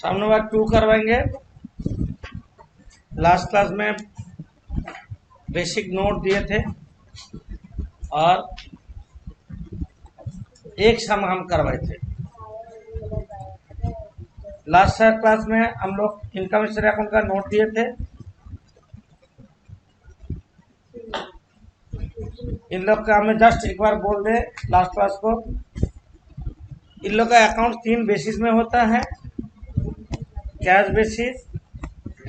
सामने बार 2 करवाएंगे। Last class में बेसिक नोट दिए थे और एक सम हम करवाए थे। लास्ट क्लास में हम लोग इनकम स्टेटमेंट अकाउंट का नोट दिए थे। इन लोग का हमें जस्ट एक बार बोल दे लास्ट क्लास को। इन लोग का अकाउंट 3 बेसिस में होता है, कैश बेसिस,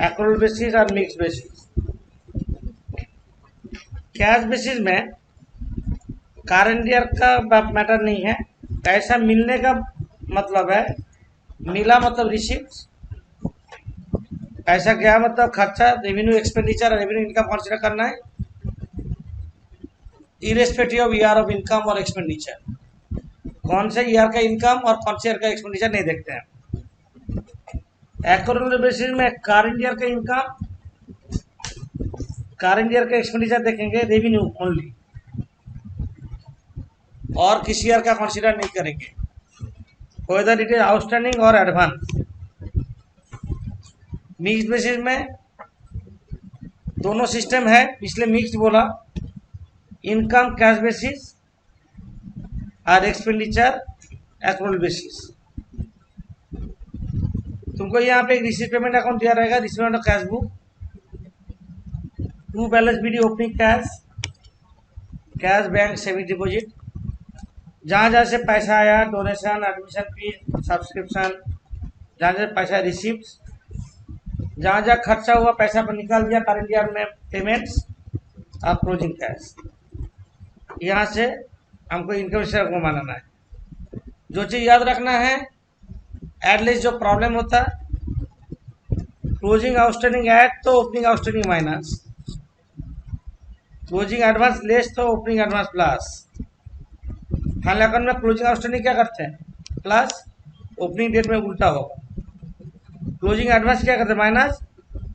एक्रूअल बेसिस और मिक्स बेसिस। कैश बेसिस में करंट ईयर का मैटर नहीं है, पैसा मिलने का मतलब है, मिला मतलब रिसीप्ट, पैसा गया मतलब खर्चा, revenue expenditure, revenue income consider करना है irrespective of year of income और एक्सपेंडिचर। कौन से ईयर का इनकम और कौन से ईयर का एक्सपेंडिचर नहीं देखते हैं। एक्रूअल बेसिस में करंट ईयर का इनकम, करंट ईयर का एक्सपेंडिचर देखेंगे, रेवेन्यू ओनली, और किसी ईयर का कंसीडर नहीं करेंगे, वेदर इट इज आउटस्टैंडिंग और एडवांस। मिक्स बेसिस में दोनों सिस्टम है, इसलिए मिक्स बोला। इनकम कैश बेसिस और एक्सपेंडिचर एक्रूअल बेसिस। तुमको यहाँ पे एक रिसीव पेमेंट अकाउंट दिया रहेगा, receive payment cash book, to balance BD opening cash, cash bank saving deposit, जहाँ जहाँ से पैसा आया, डोनेशन, एडमिशन फीस, सब्सक्रिप्शन, जहाँ जहाँ पैसा रिसिप्ट, जहाँ जहाँ खर्चा हुआ पैसा पर निकाल दिया करंट ईयर में पेमेंट्स और क्लोजिंग कैश। यहाँ से हमको इनकम स्टेटमेंट को मानना है। जो चीज़ याद रखना है, एटलीस्ट जो प्रॉब्लम होता है, क्लोजिंग आउटस्टैंडिंग ऐड तो opening outstanding minus, closing advance less तो opening advance plus. Final account में क्लोजिंग आउटस्टैंडिंग क्या करते हैं, प्लस, ओपनिंग डेट में उल्टा होगा। क्लोजिंग एडवांस क्या करते हैं, माइनस,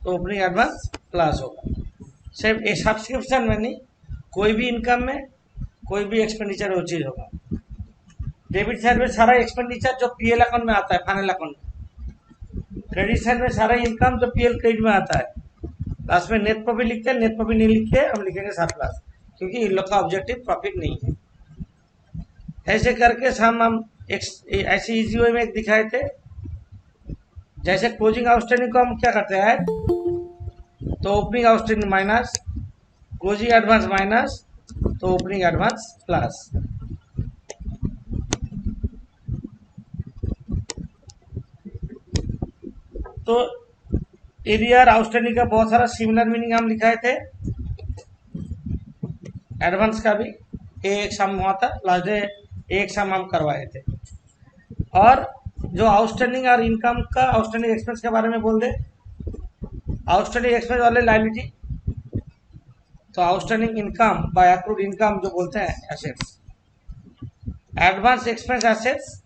तो ओपनिंग एडवांस प्लस होगा। सिर्फ एक सब्सक्रिप्शन में नहीं, कोई भी इनकम में कोई भी एक्सपेंडिचर वो चीज होगा। डेबिट साइड में सारा एक्सपेंडिचर जो पीएल अकाउंट में आता है फाइनल अकाउंट में, क्रेडिट साइड में सारा इनकम जो पीएल क्रेडिट में आता है। लास्ट में नेट प्रॉफिट लिखते हैं, नेट प्रॉफिट नहीं लिख के हम लिखेंगे सरप्लस, क्योंकि इन लोग का ऑब्जेक्टिव प्रॉफिट नहीं है। ऐसे करके हम ऐसे इजी वे में एक दिखाए थे। जैसे क्लोजिंग आउटस्टैंडिंग को हम क्या करते हैं, तो opening outstanding minus, closing advance minus, तो ओपनिंग एडवांस प्लस। तो एरियर आउटस्टैंडिंग का बहुत सारा सिमिलर मीनिंग हम लिखाए थे। एडवांस का भी एक सम हुआ था, लास्ट डे एक सम हम करवाए थे। और जो आउटस्टैंडिंग और इनकम का आउटस्टैंडिंग एक्सपेंस के बारे में बोल दे, आउटस्टैंडिंग एक्सपेंस वाले लायबिलिटी, तो outstanding income by accrued income जो बोलते हैं assets, advance expense assets,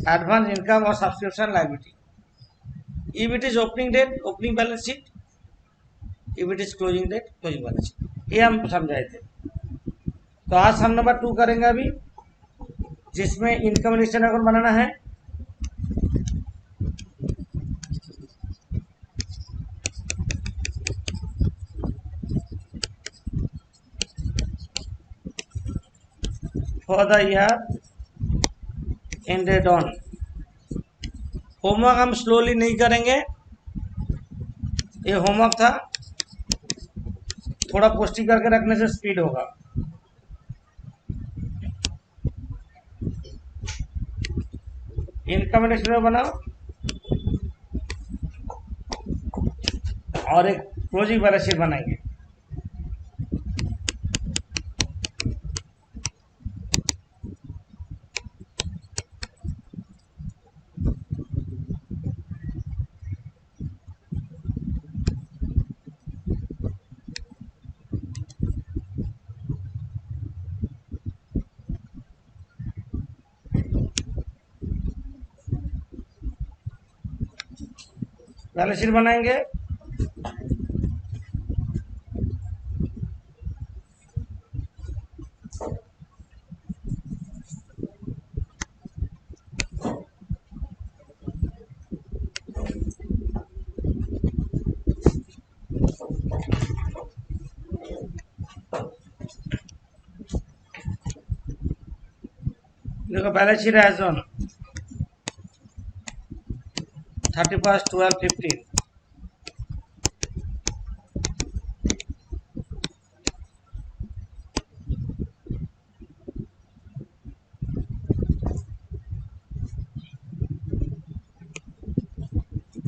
advance income और subscription liability. If it is opening date opening balance sheet, if it is closing date closing balance sheet, ये हम समझाए थे। तो आज हम नंबर 2 करेंगे अभी, जिसमें इनकम स्टेटमेंट अकाउंट बनाना है। For the year ended on. Homework हम स्लोली नहीं करेंगे, ये होमवर्क था, थोड़ा पोस्टिंग करके रखने से स्पीड होगा। इनकम स्टेटमेंट बनाओ और एक क्लोजिंग बैलेंस शीट बनाएंगे। बैलेंस शीट बनाएंगे, देखो बैलेंस शीट एज ऑन 31/12/15।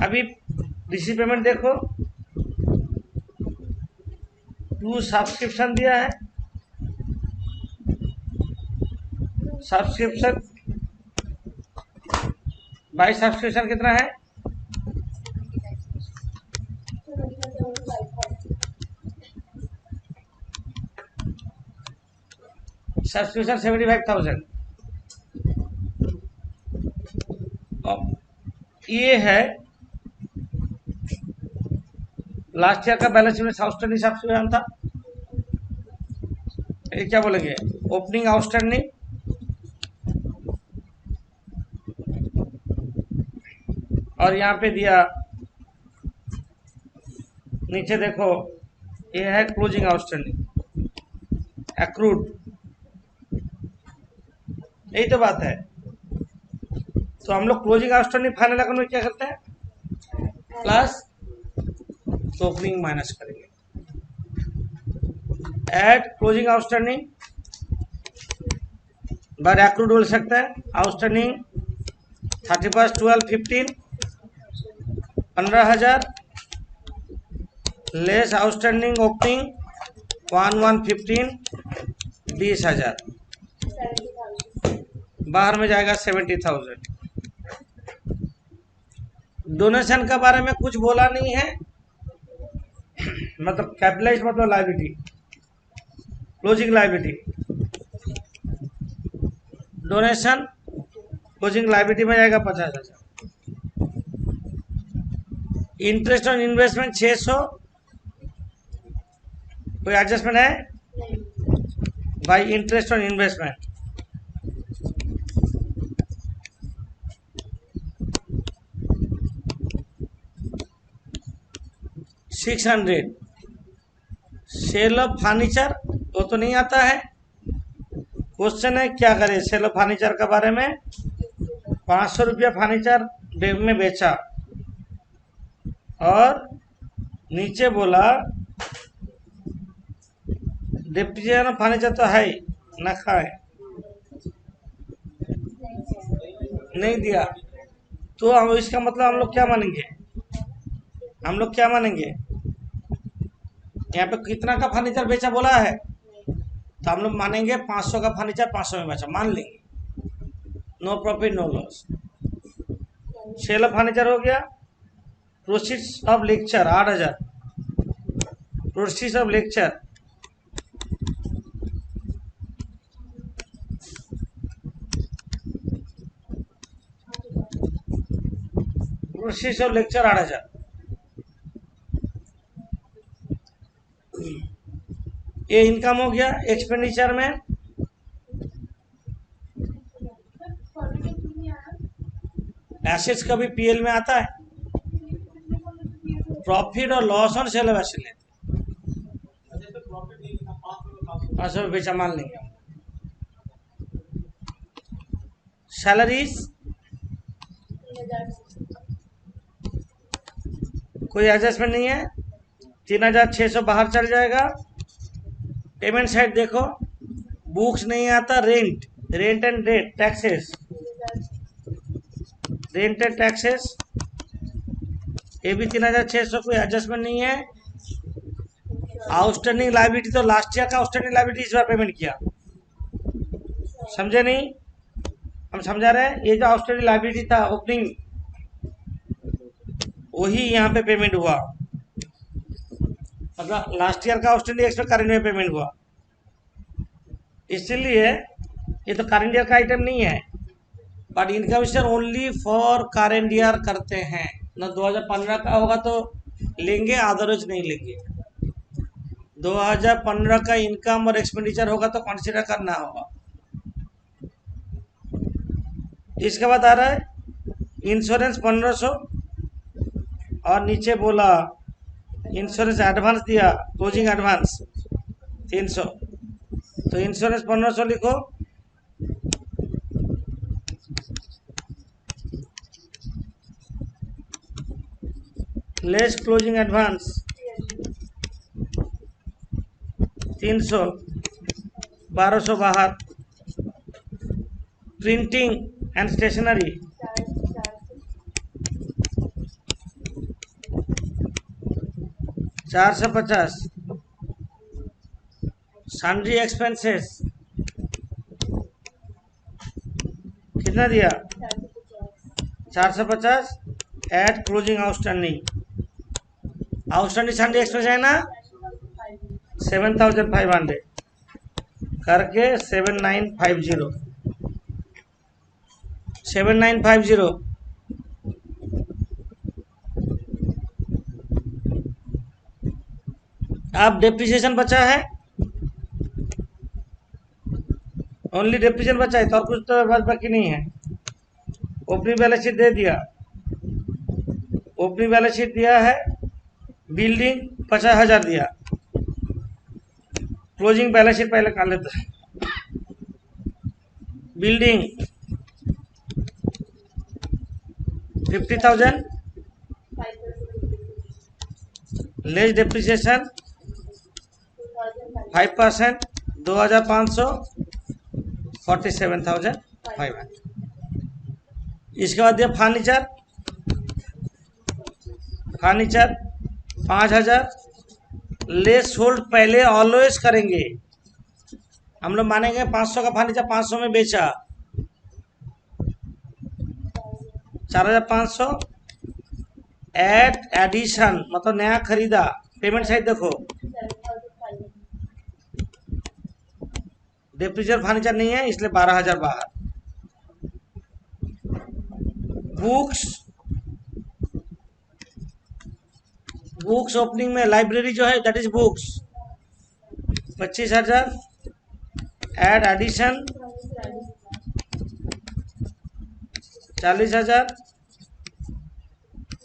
अभी रिसीव पेमेंट देखो, 2 सब्सक्रिप्शन दिया है। सब्सक्रिप्शन बाई सब्सक्रिप्शन कितना है? सब्सक्रिप्शन 75,000। ये है लास्ट ईयर का बैलेंस शीट में आउटस्टैंडिंग सब्सक्रिप्शन था। ये क्या बोलेंगे? ओपनिंग आउटस्टैंडिंग, और यहाँ पे दिया नीचे देखो, ये है क्लोजिंग आउटस्टैंडिंग, एक्रूड। यही तो बात है। तो हम लोग क्लोजिंग आउटस्टैंडिंग फाइनल अकाउंट में क्या करते हैं? प्लस तो ओपनिंग माइनस करेंगे। Add closing outstanding by accrued बोल सकता है। आउटस्टैंडिंग 31/12/15 15,000 लेस आउटस्टैंडिंग ओपनिंग 1/1/15 20,000, बाहर में जाएगा 70,000। डोनेशन के बारे में कुछ बोला नहीं है, मतलब कैपिटलाइज मतलब liability, closing liability. Donation closing liability में जाएगा 50,000। इंटरेस्ट ऑन इन्वेस्टमेंट 600, कोई एडजस्टमेंट है भाई? Interest on investment 600। Sale of furniture वो तो नहीं आता है। क्वेश्चन है क्या करे सेल ऑफ फर्नीचर के बारे में? 500 रुपया फर्नीचर में बेचा, और नीचे बोला डिप्रिसिएशन फर्नीचर तो है ही ना, खाए नहीं दिया। तो हम इसका मतलब हम लोग क्या मानेंगे? हम लोग क्या मानेंगे? यहाँ पे कितना का फर्नीचर बेचा बोला है, तो हम लोग मानेंगे 500 का फर्नीचर 500 में बेचा, मान लेंगे। No profit no loss. Sale of furniture हो गया। Proceeds of lecture 8,000। Proceeds of lecture proceeds of lecture 8,000। ये इनकम हो गया। एक्सपेंडिचर में एसेट्स कभी पीएल में आता है। प्रॉफिट और loss on sale of asset लेते, 500 बेचा मान लेंगे। सैलरीज कोई एडजस्टमेंट नहीं है, 3,600 बाहर चल जाएगा। पेमेंट साइड देखो, बुक्स नहीं आता। Rent, rent and debt taxes, rent and taxes ये भी 3,600, कोई एडजस्टमेंट नहीं है। आउटस्टैंडिंग लायबिलिटी तो लास्ट ईयर का आउटस्टैंडिंग लायबिलिटी इस बार पेमेंट किया, समझे नहीं? हम समझा रहे हैं। ये जो आउटस्टैंडिंग लायबिलिटी था ओपनिंग, वही यहाँ पे पेमेंट हुआ, मतलब लास्ट ईयर का आउटस्टैंडिंग एक्सपेक्ट करेंट में पेमेंट हुआ। इसलिए ये तो करेंट ईयर का आइटम नहीं है, but income statement only for current year करते हैं ना। 2015 का होगा तो लेंगे, अदरवाइज नहीं लेंगे। 2015 का इनकम और एक्सपेंडिचर होगा तो कंसीडर करना होगा। इसके बाद आ रहा है इंश्योरेंस 1500, और नीचे बोला इंश्योरेंस एडवांस दिया, क्लोजिंग एडवांस 300। तो इंश्योरेंस 1500 लिखो। लेस क्लोजिंग एडवांस 300, 1200 बाहर। Printing and stationery 450। Sundry expenses कितना दिया? 450 at closing outstanding sundry expense है ना 7500 करके 7950 अब डेप्रिसिएशन बचा है, ओनली डेप्रिसिएशन बचा है, तो और कुछ तो बाकी नहीं है। ओपनिंग बैलेंस शीट दे दिया, ओपनिंग बैलेंस शीट दिया है, बिल्डिंग 50,000 दिया। क्लोजिंग बैलेंस शीट पहले कर लेते हैं। Building 50,000 less depreciation 5%, 2,500 47,500। इसके बाद दिया फर्नीचर 5,000 लेस होल्ड पहले ऑलवेज करेंगे। हम लोग मानेंगे 500 का फर्नीचर 500 में बेचा, 4,500 एट एडिशन मतलब नया खरीदा। पेमेंट साइड देखो, डेप्रिसिएशन फर्नीचर नहीं है इसलिए 12,000 बाहर। बुक्स ओपनिंग में लाइब्रेरी जो है that is books 25,000 add addition 40,000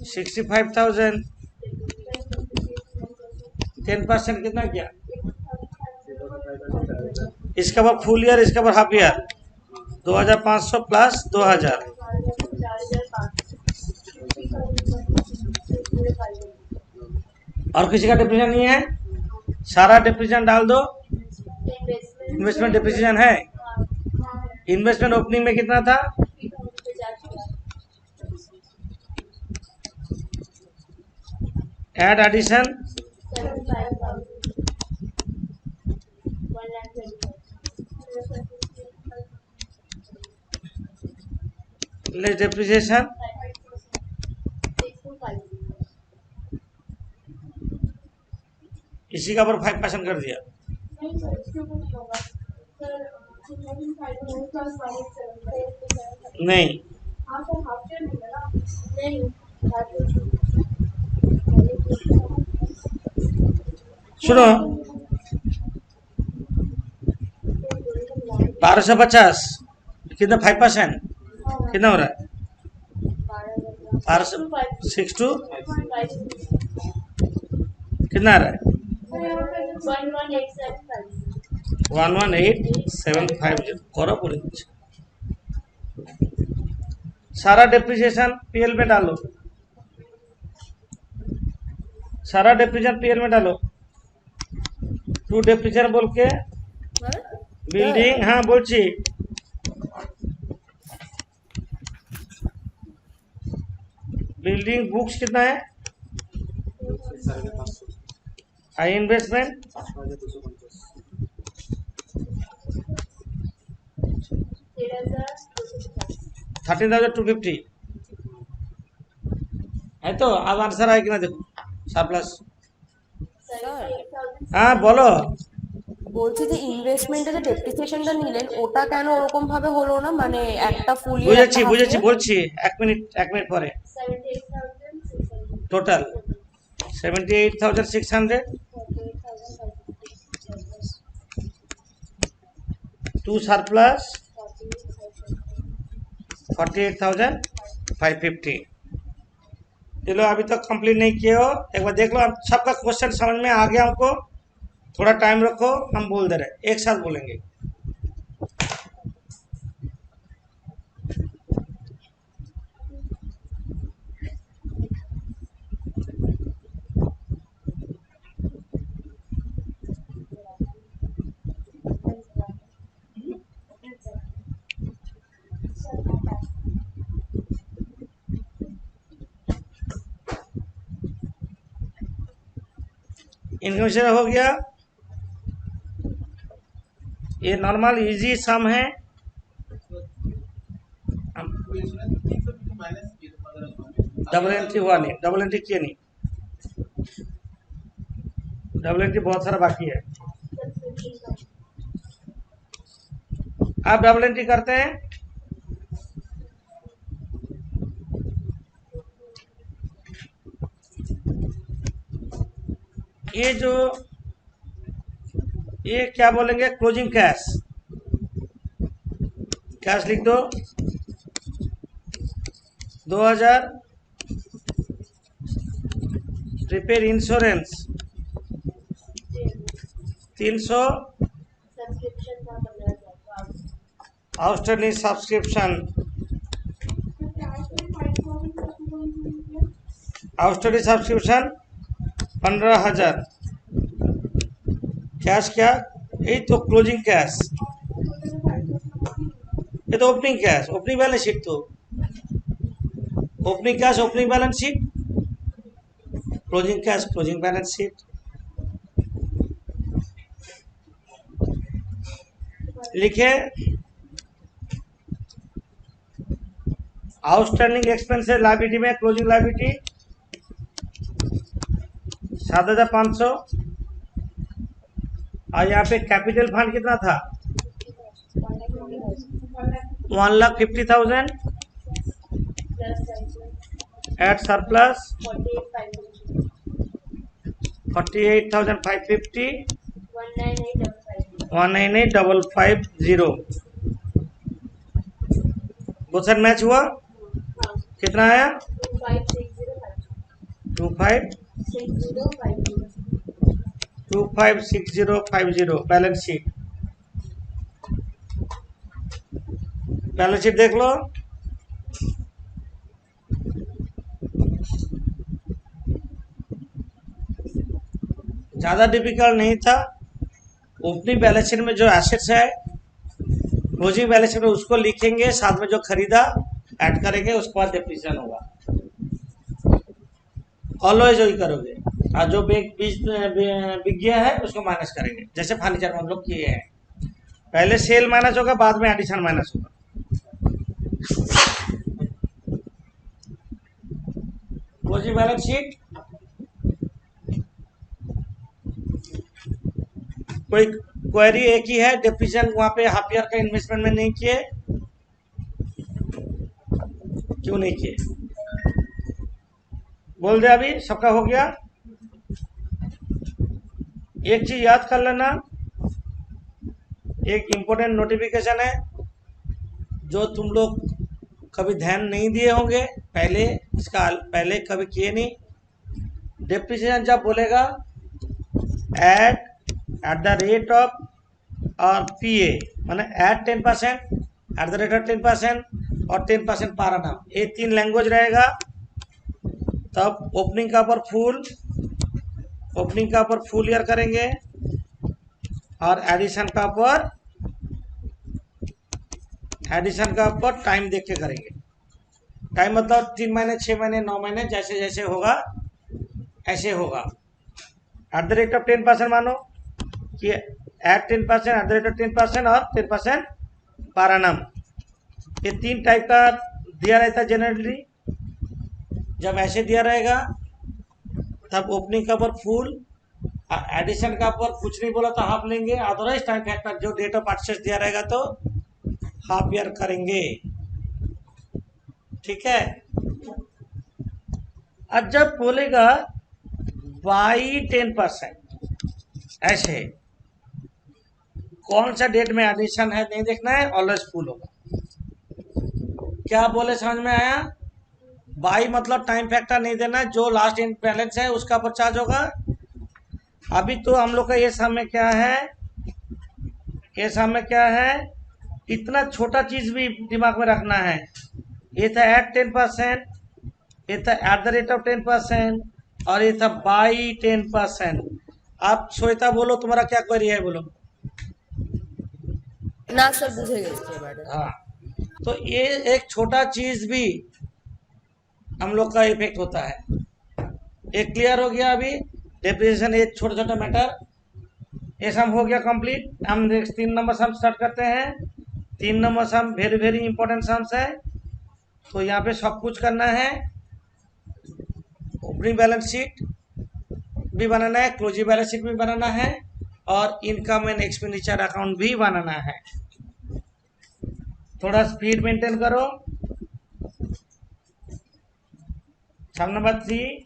65,000 10% कितना किया? इसका बाद फुल ईयर, इसका बाद हाफ ईयर 2,500 प्लस 2,000 और किसी का डिप्रेशन नहीं है, सारा डिप्रेशन डाल दो। इन्वेस्टमेंट डिप्रेशन है, इन्वेस्टमेंट ओपनिंग में कितना था? एड एडिशन 1,00,000 लेस डेप्रिसिएशन इसी का पर 5% कर दिया। नहीं सुनो 1250 कितना 5% कितना हो रहा है? 1262 कितना आ रहा है? 118,750 करो पूरी। सारा डेप्रिसिएशन पीएल में डालो, सारा डेप्रिसिएशन पीएल में डालो। टू डेप्रिसिएशन बोल के बिल्डिंग हाँ बोलছি बिल्डिंग बुक्स कितना है? आई इन्वेस्टमेंट 13,250 है। तो अब आंसर है कि ना देखो सरप्लस। हाँ बोलो। বলছি যে ইনভেস্টমেন্টে যে ডেপ্রিসিয়েশনটা নিলেন ওটা কেন ওরকম ভাবে হলো না, মানে একটা ফুল ইয়ার বুঝেছি বুঝেছি বলছি, এক মিনিট পরে। Total 78,600 to surplus 48,550। चलो अभी तक कंप्लीट नहीं किए हो, एक बार देख लो। अब सबका क्वेश्चन समझ में आ गया हमको, थोड़ा टाइम रखो, हम बोल दे रहे एक साथ बोलेंगे। इनकम शेयर हो गया। ये नॉर्मल इजी सम है। डबल एंट्री हुआ नहीं, डबल एंट्री किए नहीं, डबल एंट्री बहुत सारा बाकी है। आप डबल एंट्री करते हैं, ये जो ये क्या बोलेंगे, क्लोजिंग कैश। कैश लिख दो 2000, repair insurance 300, outstanding subscription, outstanding subscription 15,000। Cash क्या, यही तो क्लोजिंग कैश, ये तो opening cash, opening balance sheet. तो opening cash opening balance sheet, closing cash closing balance sheet. लिखे आउटस्टैंडिंग एक्सपेंसेस लायबिलिटी में क्लोजिंग लायबिलिटी 7,500, और यहाँ पे कैपिटल फंड कितना था 1,50,000, एट सरप्लस 48,550, 198,550। क्वेश्चन मैच हुआ, कितना आया 256050। बैलेंस शीट, बैलेंस शीट देख लो। ज़्यादा डिफिकल्ट नहीं था। ओपनिंग बैलेंस शीट में जो एसेट्स है, क्लोजिंग बैलेंस शीट में उसको लिखेंगे, साथ में जो खरीदा ऐड करेंगे, उसके बाद डेप्रिसिएशन होगा। ऑलवेज वही करोगे, और जो बिक गया है उसको माइनस करेंगे, जैसे फर्नीचर में हम लोग किए हैं। पहले सेल माइनस होगा, बाद में एडिशन माइनस होगा। क्लोजिंग बैलेंस शीट, कोई क्वेरी एक ही है, डेप्रिसिएशन वहां पे हाफ ईयर का इन्वेस्टमेंट में नहीं किए, क्यों नहीं किए बोल दे। अभी सबका हो गया। एक चीज याद कर लेना, एक इम्पोर्टेंट नोटिफिकेशन है जो तुम लोग कभी ध्यान नहीं दिए होंगे, पहले इसका पहले कभी किए नहीं। डेप्रिसिएशन जब बोलेगा एट द रेट ऑफ और पीए, माने at 10%, at the rate of 10% और 10% पर annum, ये तीन लैंग्वेज रहेगा। तब ओपनिंग का पर फुल ईयर करेंगे, और एडिशन का पर टाइम देख के करेंगे। टाइम मतलब 3 महीने, 6 महीने, 9 महीने, जैसे जैसे होगा ऐसे होगा। एट द रेट ऑफ 10% मानो कि at 10%, at the rate of 10% और 10% पर annum, ये तीन टाइप का दिया रहता है जनरली। जब ऐसे दिया रहेगा तब ओपनिंग का पर फुल, एडिशन का पर कुछ नहीं बोला तो हाफ लेंगे, अदरवाइज टाइम फैक्टर जो डेट ऑफ परचेस दिया रहेगा तो हाफ ईयर करेंगे। ठीक है। अब जब बोलेगा बाई 10%, ऐसे कौन सा डेट में एडिशन है नहीं देखना है, ऑलवेज फुल होगा। क्या बोले समझ में आया? बाई मतलब टाइम फैक्टर नहीं देना, जो लास्ट इन बैलेंस है उसका पर चार्ज होगा। अभी तो हम लोग का ये समय क्या है, इतना छोटा चीज भी दिमाग में रखना है। ये था एट 10%, ये था एट द रेट ऑफ 10%, और ये था बाई 10%। आप श्वेता बोलो, तुम्हारा क्या क्वेरी है बोलो। ना सर, बुझे गए मैडम। हाँ, तो ये एक छोटा चीज भी हम लोग का इफेक्ट होता है। एक क्लियर हो गया अभी? डेप्रिसिएशन ये छोटा छोटा मैटर, ये सम हो गया कंप्लीट। हम 3 नंबर सम स्टार्ट करते हैं। 3 number sum very very important sums है, तो यहाँ पे सब कुछ करना है। ओपनिंग बैलेंस शीट भी बनाना है, क्लोजिंग बैलेंस शीट भी बनाना है, और इनकम एंड एक्सपेंडिचर अकाउंट भी बनाना है। थोड़ा स्पीड मेंटेन करो। सम नंबर 3,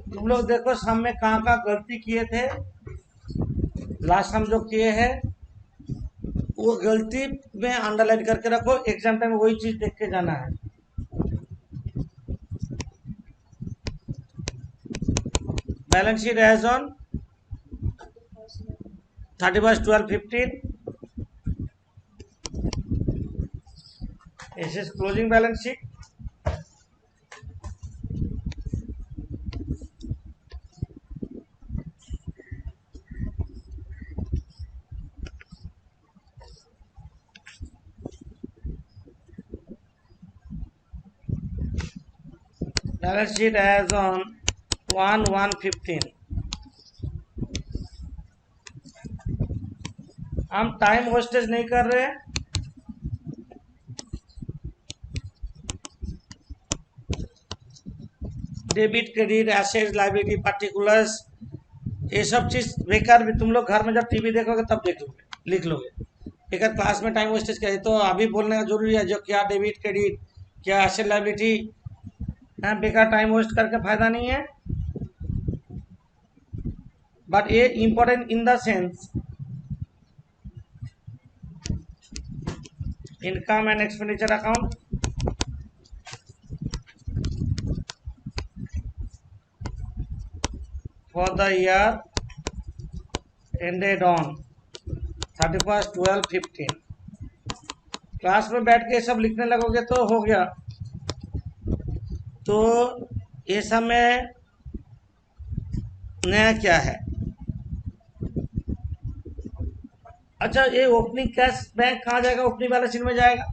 तुम लोग देखो सम में कहाँ कहाँ गलती किए थे। लास्ट सम जो किए हैं वो गलती में अंडरलाइन करके रखो, एग्जाम टाइम में वही चीज देख के जाना है। Balance sheet as on 31/12/15, this is closing balance sheet. Balance sheet as on 1/1/15। हम टाइम वेस्टेज नहीं कर रहे हैं। Debit credit assets liability particulars ये सब चीज बेकार भी, तुम लोग घर में जब टीवी देखोगे तब देख लोगे, लिख लोगे। बेकार क्लास में टाइम वेस्टेज करे तो अभी बोलने का जरूरी है जो क्या डेबिट क्रेडिट क्या एसेट लायबिलिटी है, बेकार टाइम वेस्ट करके फायदा नहीं है। बट ये important in the sense income and expenditure account, for the year ended on 31/12/15। Class में बैठ के सब लिखने लगोगे तो हो गया। तो ये समय नया क्या है? अच्छा, ये ओपनिंग कैश बैंक कहाँ जाएगा? ओपनिंग बैलेंस शीट में जाएगा।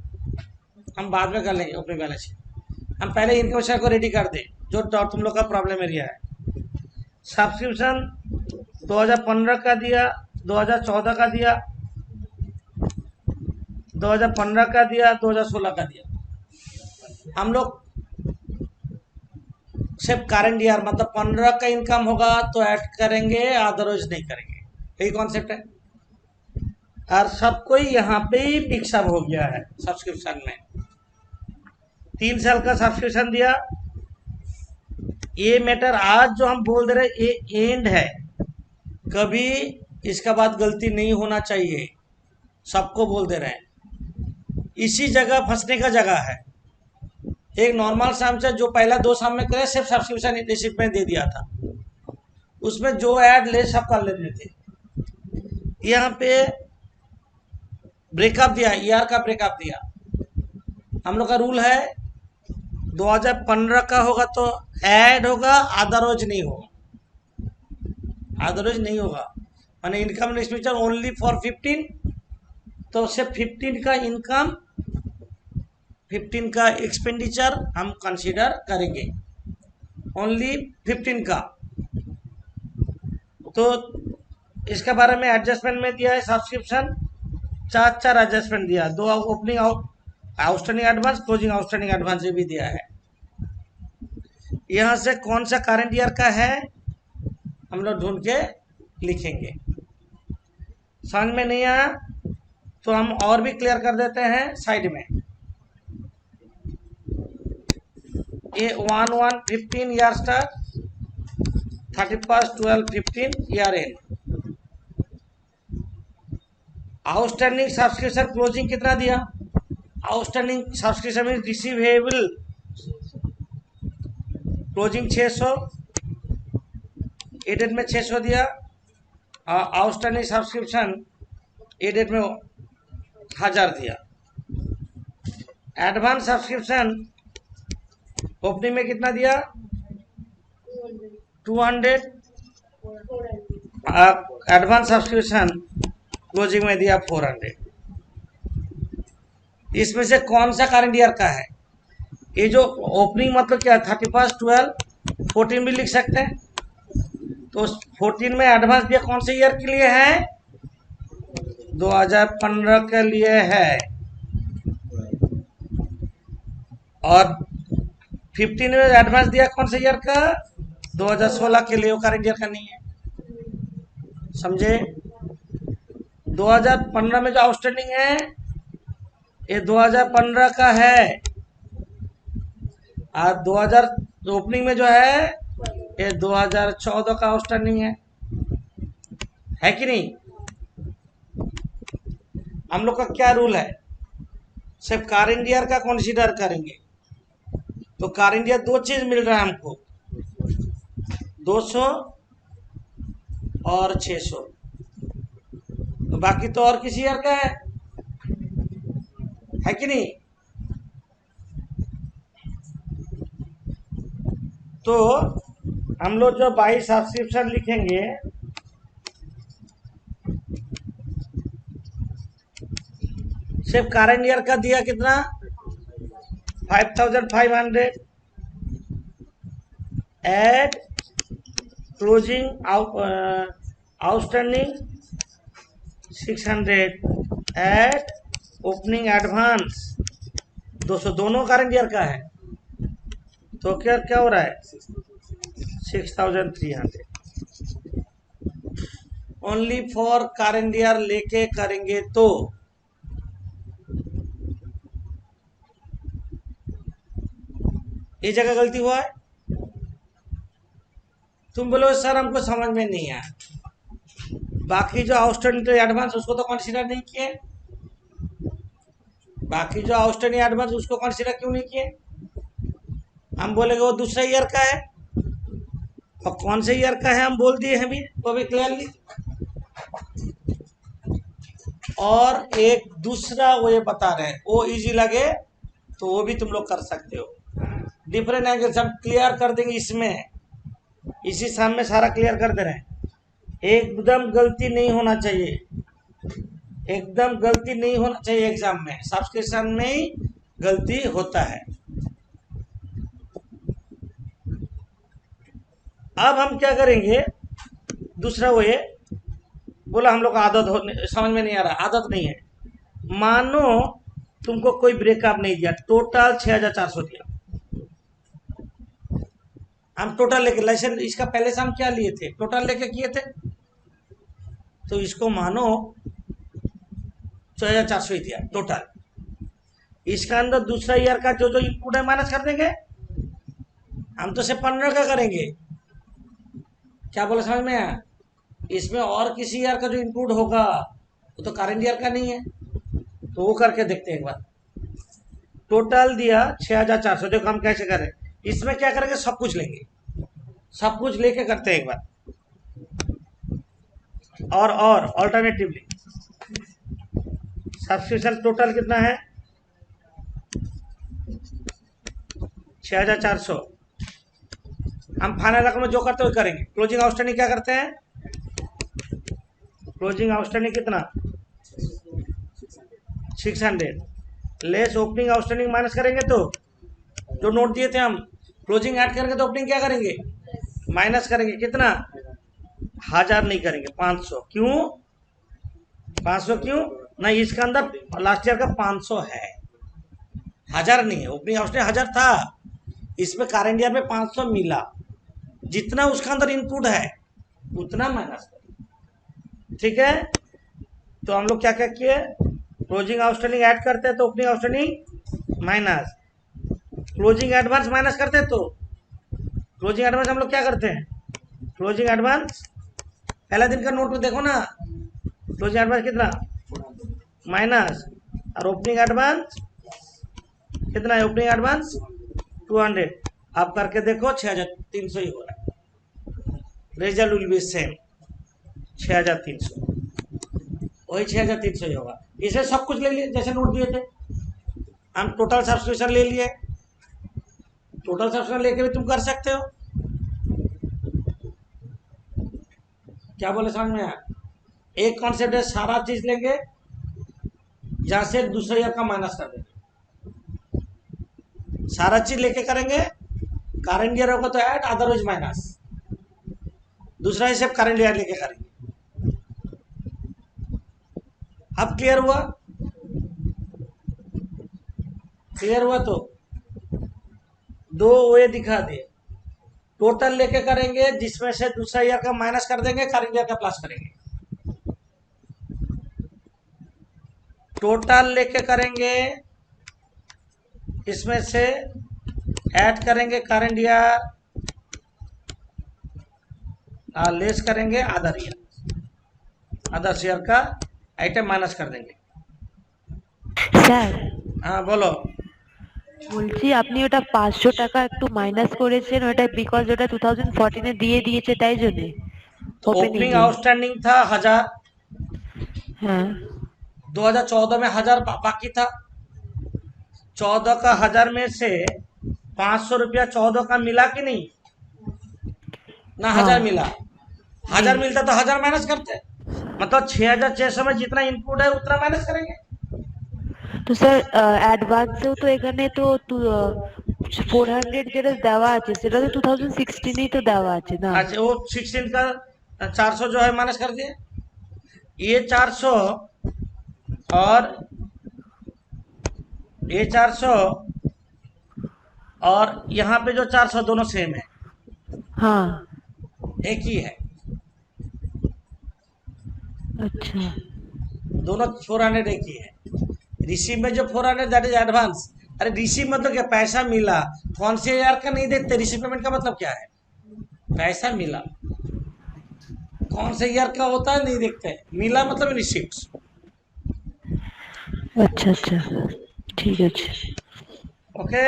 हम बाद में कर लेंगे ओपनिंग बैलेंस शीट। हम पहले इनकम स्टेटमेंट को रेडी कर दें जो तुम लोग का प्रॉब्लम एरिया है। सब्सक्रिप्शन 2015 का दिया, 2014 का दिया, 2015 का दिया, 2016 का दिया। हम लोग सिर्फ करंट ईयर मतलब 15 का इनकम होगा तो ऐड करेंगे, अदरवाइज नहीं करेंगे। यही कॉन्सेप्ट है। और सब कोई यहाँ पे ही मिक्सअप हो गया है सब्सक्रिप्शन में। 3 साल का सब्सक्रिप्शन दिया। ये मैटर आज जो हम बोल दे रहे ये एंड है, कभी इसका बाद गलती नहीं होना चाहिए, सबको बोल दे रहे हैं। इसी जगह फंसने का जगह है। एक नॉर्मल साम से जो पहला 2 साल में करे सिर्फ सब्सक्रिप्शन रिसिप्ट में दे दिया था, उसमें जो ऐड ले सब कर लेते थे। यहाँ पे ब्रेकअप दिया, ईआर का ब्रेकअप दिया। हम लोग का रूल है 2015 का होगा तो ऐड होगा, अदरवाइज नहीं होगा। अदरवाइज नहीं होगा माने इनकम एक्सपेंडिचर ओनली फॉर 15, तो सिर्फ 15 का इनकम 15 का एक्सपेंडिचर हम कंसीडर करेंगे, ओनली 15 का। तो इसके बारे में एडजस्टमेंट में दिया है सब्सक्रिप्शन 4 एडजस्टमेंट दिया, 2 opening outstanding advance, closing outstanding advance भी दिया है। यहाँ से कौन सा करंट ईयर का है हम लोग ढूंढ के लिखेंगे। समझ में नहीं आया तो हम और भी क्लियर कर देते हैं साइड में। ये 1/1/15 year start, 31/12/15 year and. Outstanding subscription closing कितना दिया? आउटस्टैंडिंग सब्सक्रिप्शन में रिसीवेबल क्लोजिंग 600, ए डेट में 600 दिया। आउटस्टैंडिंग सब्सक्रिप्शन ए डेट में 1000 दिया। एडवांस सब्सक्रिप्शन ओपनिंग में कितना दिया 200, एडवांस सब्सक्रिप्शन क्लोजिंग में दिया 400। इसमें से कौन सा करंट ईयर का है? ये जो ओपनिंग मतलब क्या 31, 12, 14 भी लिख सकते हैं। तो 14 में एडवांस दिया कौन से ईयर के लिए है? 2015 के लिए है। और 15 में एडवांस दिया कौन से ईयर का? 2016 के लिए, वो करंट ईयर का नहीं है। समझे? 2015 में जो आउटस्टैंडिंग है ये 2015 का है, और 2000 ओपनिंग में जो है ये 2014 का आउटस्टैंडिंग है कि नहीं? हम लोग का क्या रूल है? सिर्फ करंट ईयर का कंसीडर करेंगे। तो करंट ईयर दो चीज मिल रहा है हमको, 200 और 600। तो बाकी तो और किसी ईयर का है कि नहीं? तो हम लोग जो 22 सब्सक्रिप्शन लिखेंगे, सिर्फ करंट ईयर का दिया कितना 5500 at closing outstanding 600 at opening advance 200, दोनों करंट ईयर का है। तो क्या क्या हो रहा है 6300 ओनली फॉर करंट ईयर लेके करेंगे तो ये जगह गलती हुआ है। तुम बोलो सर हमको समझ में नहीं आया, बाकी जो आउटस्टैंडिंग एडवांस उसको तो कंसीडर नहीं किए, बाकी जो आउटस्टैंडिंग एडवांस उसको कंसीडर क्यों नहीं किए? हम बोलेंगे वो दूसरा ईयर का है, और कौन से ईयर का है हम बोल दिए हैं भी, वो भी क्लियरली। और एक दूसरा वो ये बता रहे हैं, वो इजी लगे तो वो भी तुम लोग कर सकते हो। डिफरेंट एंगल्स हम क्लियर कर देंगे इसमें, इसी सामने सारा क्लियर कर दे रहे हैं। एकदम गलती नहीं होना चाहिए, एकदम गलती नहीं होना चाहिए एग्जाम में, सब्सक्रिप्शन में ही गलती होता है। अब हम क्या करेंगे, दूसरा वो ये बोला हम लोग आदत हो, समझ में नहीं आ रहा, आदत नहीं है। मानो तुमको कोई ब्रेकअप नहीं दिया, टोटल 6400 दिया, हम टोटल लेके लाइसेंस इसका पहले से हम क्या लिए थे, टोटल लेके किए थे, तो इसको मानो 6400 ही दिया टोटल। इसका अंदर दूसरा ईयर का जो जो इनपुट है माइनस कर देंगे, हम तो सिर्फ 15 का करेंगे। क्या बोला समझ में आया? इसमें और किसी ईयर का जो इनपुट होगा वो तो करंट ईयर का नहीं है, तो वो करके देखते हैं एक बार। टोटल दिया 6400, देखो हम कैसे करें, इसमें क्या करेंगे सब कुछ लेंगे, सब कुछ लेके करते हैं एक बार। और ऑल्टरनेटिवली सब्सक्रिप्शन टोटल कितना है 6400। हम फाइनल रकम में जो करते हुए करेंगे। क्लोजिंग आउटस्टैंडिंग क्या करते हैं, क्लोजिंग आउटस्टैंडिंग कितना 600 लेस ओपनिंग आउटस्टैंडिंग माइनस करेंगे, तो जो नोट दिए थे हम क्लोजिंग ऐड करेंगे तो ओपनिंग क्या करेंगे माइनस करेंगे, कितना 1000 नहीं करेंगे 500। क्यों 500? क्यों नहीं, इसका अंदर लास्ट ईयर का 500 है, 1000 नहीं है। ओपनिंग आउटस्टैंडिंग 1000 था, इसमें करंट ईयर में 500 मिला, जितना उसका अंदर इनपुट है उतना माइनस करें। ठीक है, तो हम लोग क्या क्या किए, क्लोजिंग आउटस्टैंडिंग ऐड करते हैं तो opening outstanding minus, closing advance minus करते हैं तो क्लोजिंग एडवांस हम लोग क्या करते हैं, क्लोजिंग एडवांस पहला दिन का नोट में देखो ना, क्लोजिंग एडवांस कितना माइनस, और ओपनिंग एडवांस कितना है, ओपनिंग एडवांस 200। आप करके देखो 6300 ही हो रहा है, रिजल्ट विल बी सेम 6300, वही 6300 ही होगा। इसे सब कुछ ले लिए जैसे नोट दिए थे, हम टोटल सब्सक्रिप्शन ले लिए, टोटल सब्सक्रिप्शन लेके भी तुम कर सकते हो। क्या बोले समझ में आया? एक कॉन्सेप्ट है, सारा चीज लेंगे जहां से दूसरे ईयर का माइनस कर देंगे, सारा चीज लेके करेंगे। करंट ईयर होगा तो ऐड, अदरवाइज माइनस। दूसरा ही सिर्फ करंट ईयर लेके करेंगे। अब क्लियर हुआ? क्लियर हुआ तो दो वे दिखा दिए। टोटल लेके करेंगे जिसमें से दूसरा ईयर का माइनस कर देंगे, करंट ईयर का प्लस करेंगे। टोटल लेके करेंगे, इसमें से ऐड करेंगे करंट ईयर, लेस करेंगे अदर ईयर, अदर ईयर का आइटम माइनस कर देंगे। স্যার हाँ बोलो। বলছি আপনি ওটা 500 টাকা একটু মাইনাস করেছেন, ওটা বিকজ ওটা 2014 এ দিয়ে দিয়েছে তাই জন্য ओपनिंग आउटस्टैंडिंग था 1000, হ্যাঁ 2014 में 1000 बाकी था। 14 का 1000 में से 500 रुपया 14 का मिला कि नहीं ना? 1000 मिला, 1000 मिलता तो 1000 माइनस करते, मतलब 6600 में जितना इनपुट है उतना माइनस करेंगे। তো স্যার অ্যাডভান্সেও তো এখানে তো 400 যেটা দেওয়া আছে সেটা তো 2016 এই তো দেওয়া আছে না। अच्छा वो 16 का 400 जो है माइनस कर दिए, ये 400 और ये 400 और यहाँ पे जो 400 दोनों सेम है, হ্যাঁ एक ही है। আচ্ছা दोनों 400 एक ही है। रिसीव में जो 400 दैट इज एडवांस। अरे रिसीव मतलब क्या? पैसा मिला, कौन से यार का नहीं देखते। रिसीव पेमेंट का मतलब क्या है? पैसा मिला, कौन से ईयर का होता है नहीं देखते। मिला मतलब रिसीप्ट। আচ্ছা আচ্ছা ঠিক আছে ओके,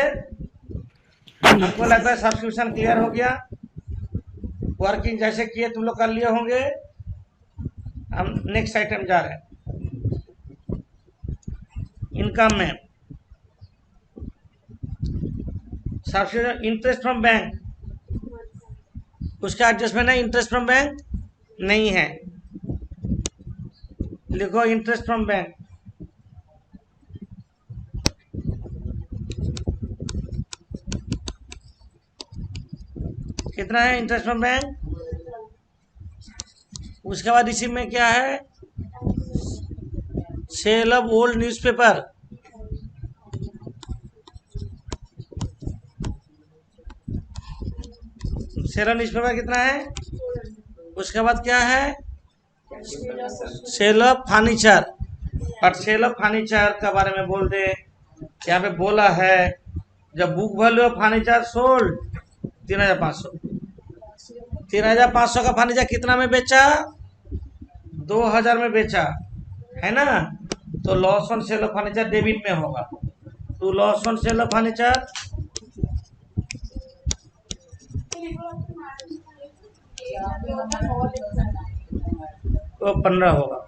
हमको लगता है सब्सक्रिप्शन क्लियर हो गया। वर्किंग जैसे किए तुम लोग कर लिए होंगे। हम नेक्स्ट आइटम जा रहे हैं। इनकम में सब्सक्रिप्शन इंटरेस्ट फ्रॉम बैंक, उसका एडजस्टमेंट है। इंटरेस्ट फ्रॉम बैंक नहीं है, लिखो इंटरेस्ट फ्रॉम बैंक। कितना है इंटरेस्ट फ्रॉम बैंक? उसके बाद रिसीव में क्या है? Sale of old newspaper, sale of newspaper कितना है? उसके बाद क्या है? Sale of furniture. और सेल ऑफ फर्नीचर के बारे में बोल दे, यहाँ पे बोला है जब book value of furniture sold 3500, 3500 का फर्नीचर कितना में बेचा? 2000 में बेचा है ना? तो loss on sale of furniture debit में होगा। तो loss on sale of furniture तो 15 होगा।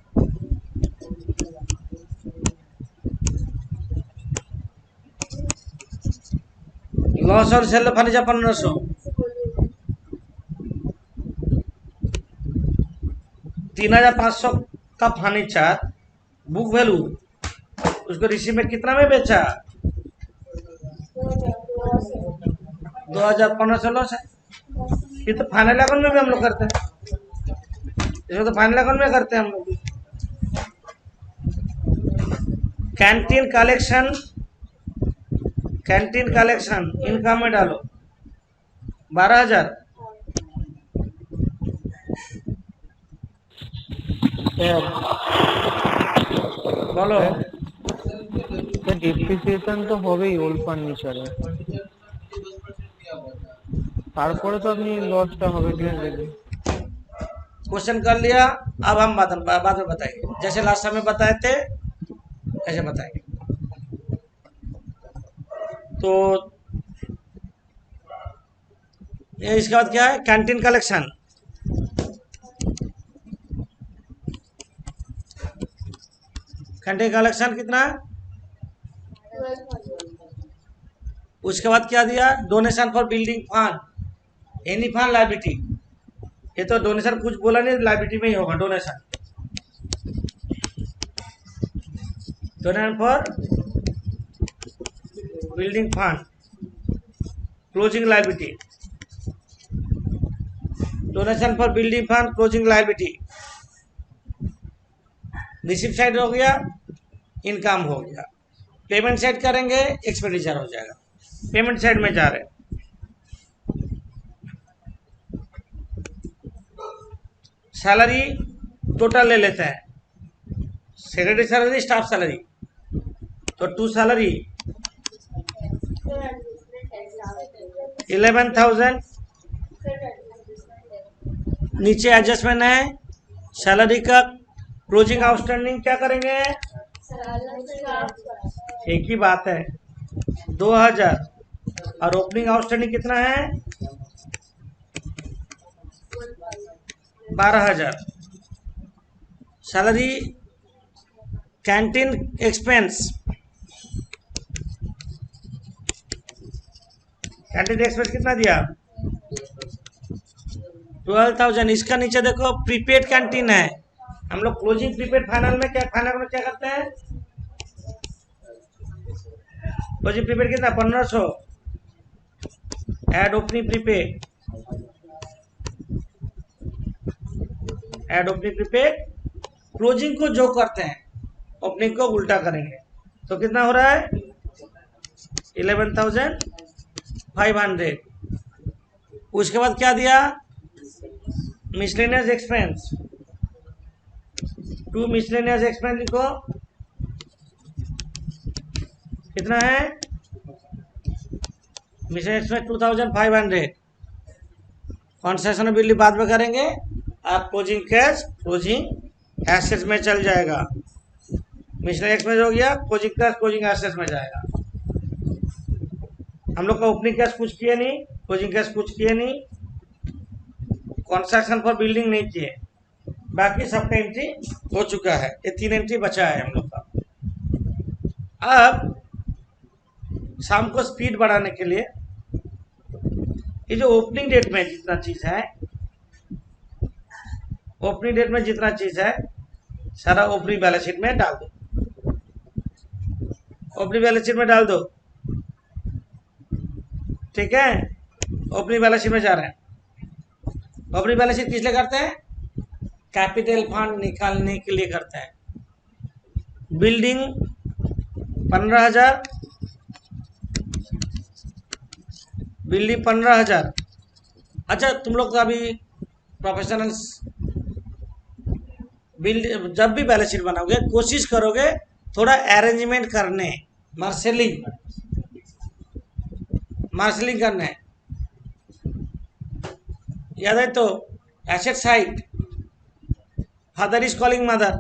Loss on sale of furniture 1500। 3500 का फर्नीचर बुक वैल्यू, उसको रिसीव में कितना में बेचा? 2015 लॉस है। ये तो फाइनल अकाउंट में भी हम लोग करते हैं, इसको तो फाइनल अकाउंट में करते हैं हम लोग। Canteen collection, canteen collection income में डालो 12000। बोलो। ডিপ্রিসিয়েশন তো হবেই ওল্ড ফার্নিচারে, তারপরে তো আপনি লসটা হবে ঠিক আছে। क्वेश्चन कर लिया, अब हम बाद में बताएंगे, जैसे लास्ट समय बताए थे ऐसे बताएंगे। तो ये इसके बाद क्या है? Canteen collection. कैंटीन कलेक्शन कितना है? उसके बाद क्या दिया, donation for building fund, any fund liability, ये तो डोनेशन कुछ बोला नहीं, लाइबिलिटी में ही होगा donation, donation for building fund, closing liability, donation for building fund, closing liability, receipt side हो गया, इनकम हो गया, पेमेंट साइड करेंगे एक्सपेंडिचर हो जाएगा, पेमेंट साइड में जा रहे हैं। सैलरी टोटल ले लेते हैं, सेक्रेटरी सैलरी, स्टाफ सैलरी, तो टू सैलरी 11,000, नीचे एडजस्टमेंट है सैलरी का, क्लोजिंग आउटस्टैंडिंग क्या करेंगे, एक ही बात है 2,000, और ओपनिंग आउटस्टैंडिंग कितना है 12,000। Salary, canteen expense, canteen expense कितना दिया 12,000। इसका नीचे देखो प्रीपेड कैंटीन है, हम लोग क्लोजिंग प्रीपेड फाइनल में क्या करते हैं, क्लोजिंग प्रीपेड कितना 1,500, add opening prepaid, add opening prepaid, closing को जो करते हैं ओपनिंग को उल्टा करेंगे, तो कितना हो रहा है 11,500। उसके बाद क्या दिया, miscellaneous expense, to miscellaneous expense लिखो, कितना है मिसलेनियस एक्सपेंस 2,500। कंसेशन बिल बाद में करेंगे, आप क्लोजिंग कैश क्लोजिंग एसेट्स में चल जाएगा, मिसलेनियस एक्सपेंस हो गया, क्लोजिंग कैश क्लोजिंग एसेट्स में जाएगा। हम लोग का ओपनिंग कैश कुछ किए नहीं, क्लोजिंग कैश कुछ किए नहीं, कंस्ट्रक्शन फॉर बिल्डिंग नहीं किए, बाकी सबका एंट्री हो चुका है, ये 3 एंट्री बचा है हम लोग का। अब शाम को स्पीड बढ़ाने के लिए ये जो ओपनिंग डेट में जितना चीज है, ओपनिंग डेट में जितना चीज है सारा ओपनिंग बैलेंस शीट में डाल दो, ओपनिंग बैलेंस शीट में डाल दो, ठीक है। ओपनिंग बैलेंस शीट में जा रहे हैं, ओपनिंग बैलेंस शीट किस लिए करते हैं, कैपिटल फंड निकालने के लिए करते हैं। Building 15,000, building 15,000। अच्छा तुम लोग का भी प्रोफेशनल्स बिल्ड, जब भी बैलेंस शीट बनाओगे कोशिश करोगे थोड़ा अरेंजमेंट करने, मार्शलिंग करने, याद है तो। Asset side, father is calling mother,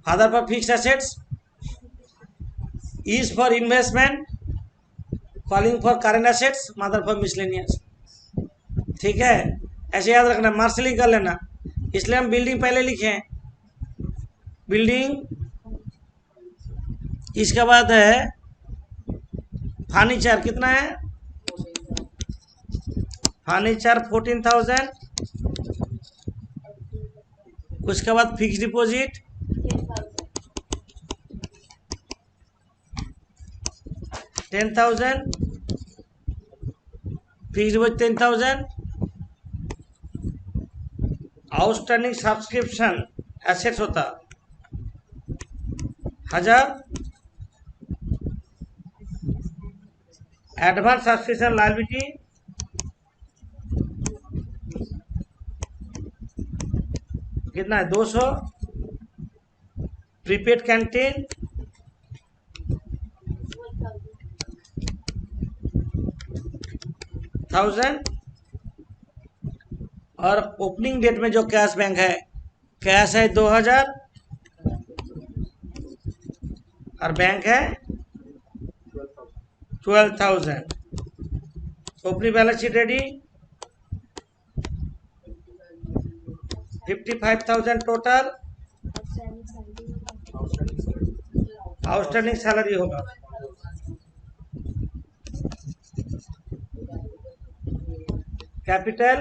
father for fix assets, is for investment, calling for current assets, mother for miscellaneous, ठीक है। ऐसे याद रखना, मार्शलिंग कर लेना, इसलिए हम बिल्डिंग पहले लिखे हैं, बिल्डिंग, इसके बाद है फर्नीचर, कितना है फर्नीचर 14,000। उसके बाद fix deposit 10,000, fix deposit 10,000। Outstanding subscription assets होता 1,000, एडवांस सब्सक्रिप्शन लायबिलिटी कितना है 200, प्रीपेड कैंटीन 1,000, और ओपनिंग डेट में जो कैश बैंक है, कैश है 2,000 और बैंक है 12,000। Opening balance sheet ready, 55,000 total, outstanding salary होगा कैपिटल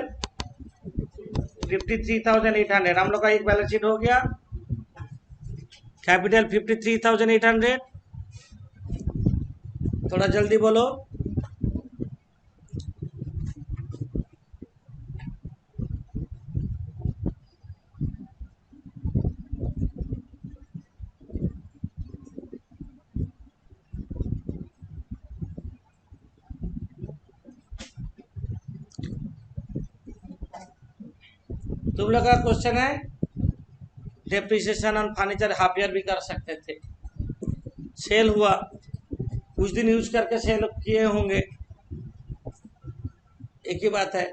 53,800। हम लोग का एक बैलेंस शीट हो गया। कैपिटल 53,800। थोड़ा जल्दी बोलो। तुम लोग का क्वेश्चन है depreciation on furniture half year भी कर सकते थे। सेल हुआ, कुछ दिन यूज करके सेल किए होंगे, एक ही बात है।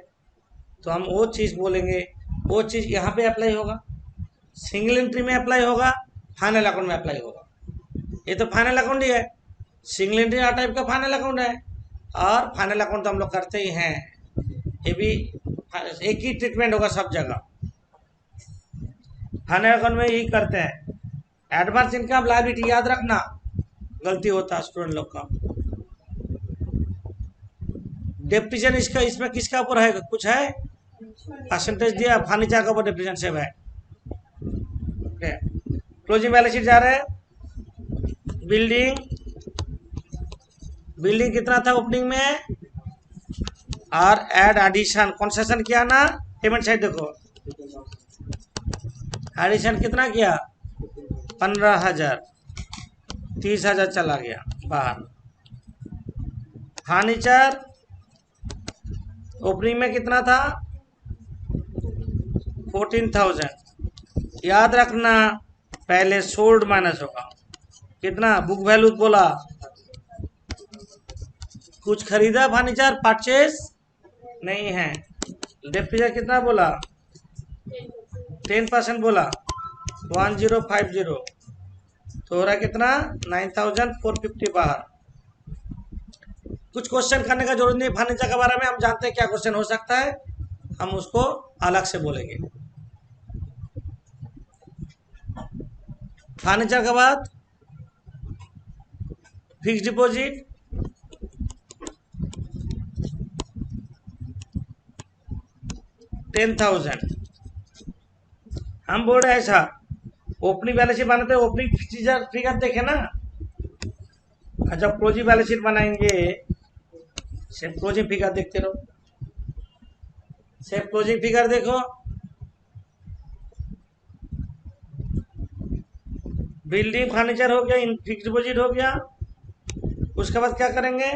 तो हम वो चीज़ बोलेंगे, वो चीज़ यहाँ पे अप्लाई होगा, सिंगल एंट्री में अप्लाई होगा, फाइनल अकाउंट में अप्लाई होगा। ये तो फाइनल अकाउंट ही है, सिंगल एंट्री टाइप का फाइनल अकाउंट है, और फाइनल अकाउंट तो हम लोग करते ही हैं। ये भी एक ही ट्रीटमेंट होगा सब जगह, फाइनल अकाउंट में यही करते हैं। एडवांस इनकम लायबिलिटी याद रखना, गलती होता है स्टूडेंट लोग का। डेप्रिसिएशन इसका इसमें किसका ऊपर है, कुछ है परसेंटेज दिया, फर्नीचर का ऊपर डेप्रिसिएशन सेव है। क्लोजिंग बैलेंस शीट जा रहे हैं। बिल्डिंग कितना था ओपनिंग में, और एड एडिशन कंसेशन किया ना, पेमेंट साइड देखो, एडिशन कितना किया 15,000, 30,000 चला गया बाहर। फर्नीचर ओपनिंग में कितना था 14,000। याद रखना पहले सोल्ड माइनस होगा, कितना बुक वैल्यू बोला, कुछ खरीदा फर्नीचर, परचेज नहीं है। डेप्रिसिएशन कितना बोला 10% बोला, 1050, तो हो रहा है कितना 9,450 बाहर। कुछ क्वेश्चन करने का जरूरत नहीं फर्नीचर के बारे में, हम जानते हैं क्या क्वेश्चन हो सकता है, हम उसको अलग से बोलेंगे। फर्नीचर के बाद फिक्स डिपॉजिट, $10,000। हम बोल रहे हैं ऐसा, ओपनिंग बैलेंस शीट बनाते हैं, ओपनिंग फिगर देखे ना, जब क्लोजिंग बैलेंस शीट बनाएंगे सिर्फ क्लोजिंग फिगर देखते रहो, सिर्फ क्लोजिंग फिगर देखो। बिल्डिंग फर्नीचर हो गया, फिक्स डिपॉजिट हो गया, उसके बाद क्या करेंगे,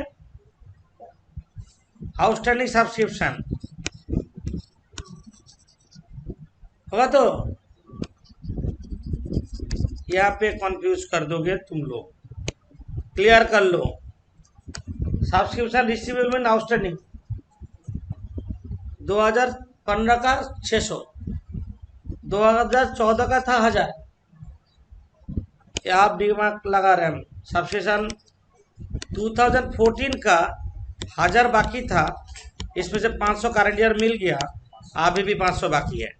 आउटस्टैंडिंग सब्सक्रिप्शन होगा। तो यहाँ पे कंफ्यूज कर दोगे तुम लोग, क्लियर कर लो। सब्सक्रिप्शन रिसीवेबल आउटस्टैंडिंग 2015 का 600, 2014 का था 1000। आप दिमाग लगा रहे हैं, सब्सक्रिप्शन 2014 का 1000 बाकी था, इसमें से 500 करंट ईयर मिल गया, अभी भी 500 बाकी है।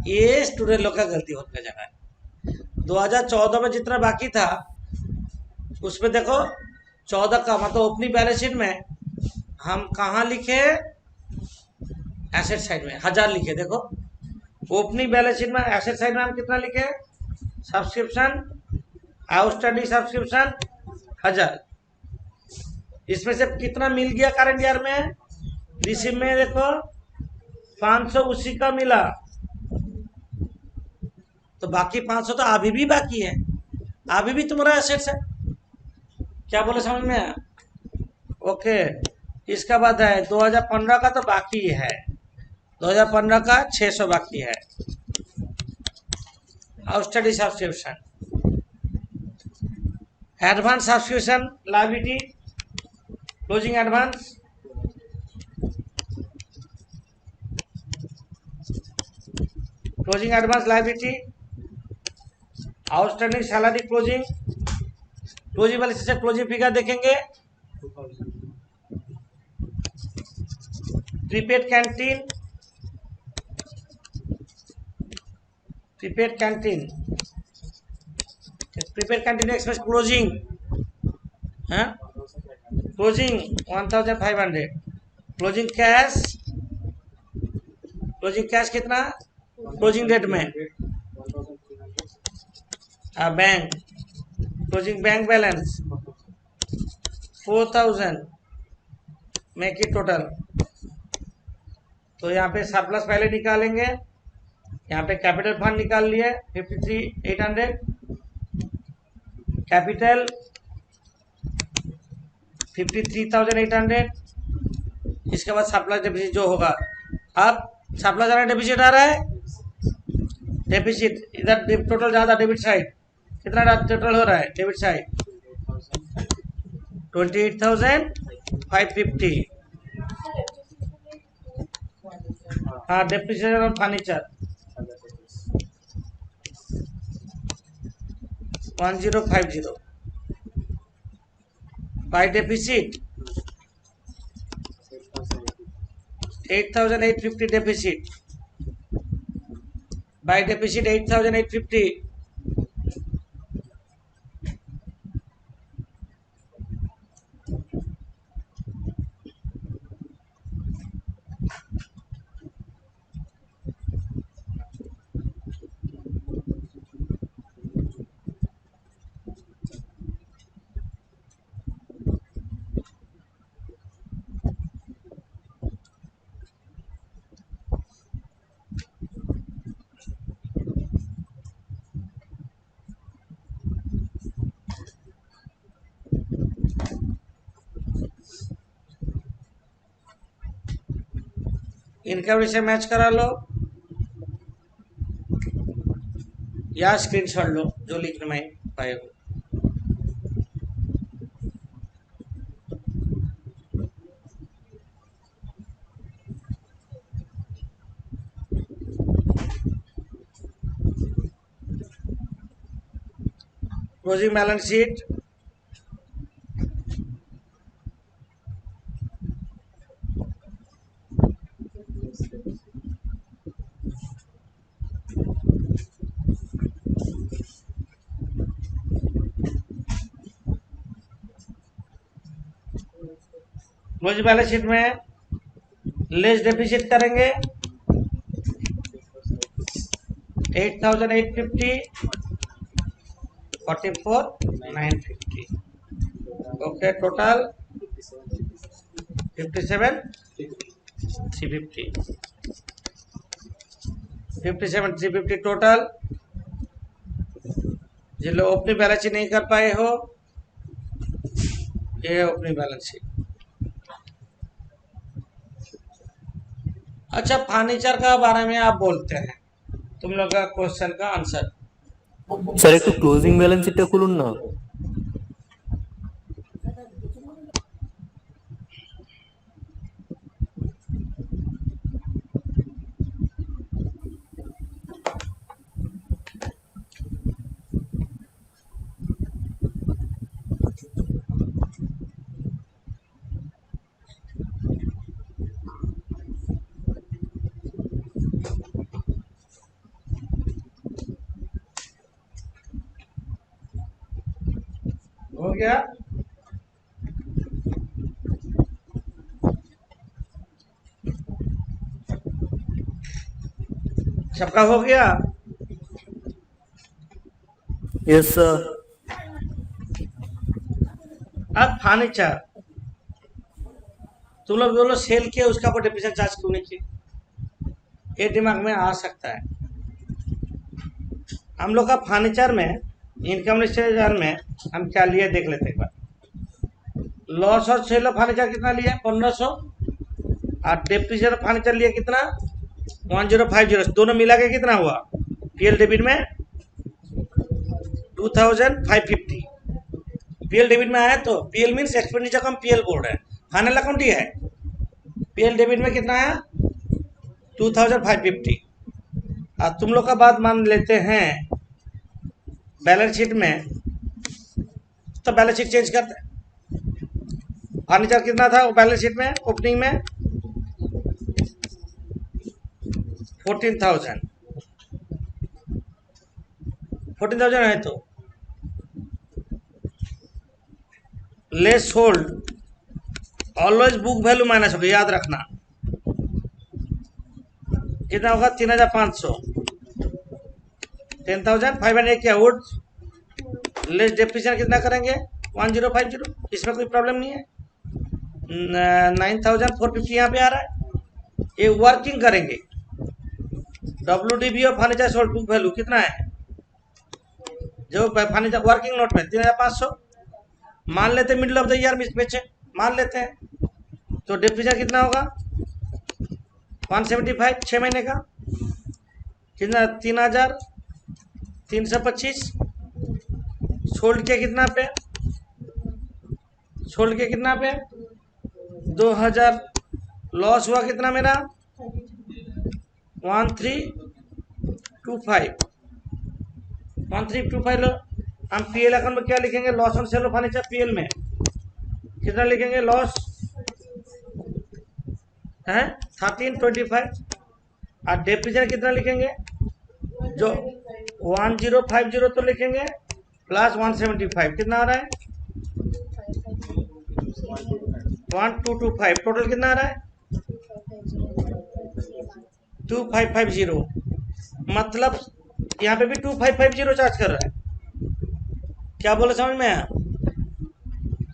ये स्टूडेंट लोग का गलती होने जगह है। 2014 में जितना बाकी था उसमें देखो 14 का मतलब ओपनिंग बैलेंस शीट में हम कहाँ लिखे, एसेट साइड में 1000 लिखे। देखो ओपनिंग बैलेंस शीट में एसेट साइड में हम कितना लिखे, सब्सक्रिप्शन आउटस्टैंडिंग सब्सक्रिप्शन 1000, इसमें से कितना मिल गया करंट ईयर में, रिसीव में देखो 500 उसी का मिला, तो बाकी 500 तो अभी भी बाकी है, अभी भी तुम्हारा एसेट्स है। क्या बोले समझ में आया? ओके। इसका बाद है 2015 का तो बाकी है, 2015 का 600 बाकी है। Outstanding subscription, advance subscription liability, closing advance, closing advance liability, outstanding salary closing, closing balance से क्लोजिंग फिगर देखेंगे। Prepaid canteen, prepaid canteen, prepaid canteen express closing है, closing 1500, closing cash closing cash कितना क्लोजिंग डेट में, bank closing bank balance 4000, make it total. तो यहाँ पे surplus पहले निकालेंगे, यहाँ पे कैपिटल फंड निकाल लिए 53,800, कैपिटल 53,800, इसके बाद सरप्लस डेफिसिट जो होगा। अब सरप्लस आ रहा है, डेफिसिट आ रहा है, डेफिसिट इधर टोटल ज्यादा डेबिट साइड कितना टोटल हो रहा है, डेबिट साइड 28,550। हाँ, depreciation on furniture 1050 by deficit 8,850 deficit by deficit 8,850। Income से मैच करा लो या स्क्रीनशॉट लो जो लिख में पाए हो। Closing balance sheet closing balance sheet में लेस डेफिसिट करेंगे 8,850 44,950। Okay, total 57,350 total. जिन लोग ओपनिंग बैलेंस शीट नहीं कर पाए हो, ये ओपनिंग बैलेंस शीट। अच्छा, फर्नीचर का बारे में आप बोलते हैं, तुम लोग का क्वेश्चन का आंसर। স্যার একটু ক্লোজিং ব্যালেন্স শিটটা খুলুন না। हो गया? सबका हो गया? Yes sir. अब फर्नीचर तुम लोग बोलो सेल किया, उसका ऊपर डिप्रीशिएशन चार्ज क्यों नहीं किया, ये दिमाग में आ सकता है। हम लोग का फर्नीचर में इनकम स्टेटमेंट में हम क्या लिए देख लेते हैं एक बार। लॉस और सेल ऑफ फर्नीचर कितना लिया 1500 और डेप्रिसिएशन ऑफ फर्नीचर लिया कितना 1050, दोनों मिला के कितना हुआ पीएल डेबिट में 2550। पीएल डेबिट में आया तो पीएल मीन्स एक्सपेंडिचर कम पीएल बोर्ड है, फाइनल अकाउंट ही है। पीएल डेबिट में कितना आया 2550। और तुम लोग का बात मान लेते हैं बैलेंस शीट में, तो बैलेंस शीट चेंज करते हैं। फर्नीचर कितना था वो बैलेंस शीट में ओपनिंग में 14,000 है, तो less hold always book value minus होगा, याद रखना। कितना होगा 3500, 10,500 क्या वुड लेस डेप्रिसिएशन कितना करेंगे 1050, इसमें कोई प्रॉब्लम नहीं है। 9450 यहाँ पे आ रहा है। ये वर्किंग करेंगे, WDV of furniture sold book value कितना है जो फर्नीचर वर्किंग नोट में 3500 मान लेते, मिडिल ऑफ द ईयर बेचे मान लेते हैं, तो डेप्रिसिएशन कितना होगा 175, 6 महीने का कितना 3325, सोल्ड के कितना पे, सोल्ड के कितना पे 2000, लॉस हुआ कितना मेरा 1325 लो। हम पीएल अकाउंट में क्या लिखेंगे, loss on sale of furniture, PL में कितना लिखेंगे, लॉस है 1325, और डेप्रिसिएशन कितना लिखेंगे, जो 1050 तो लिखेंगे प्लस 175 कितना आ रहा है 1225, टोटल कितना आ रहा है 2550, मतलब यहाँ पे भी 2550 चार्ज कर रहा है। क्या बोले समझ में आया?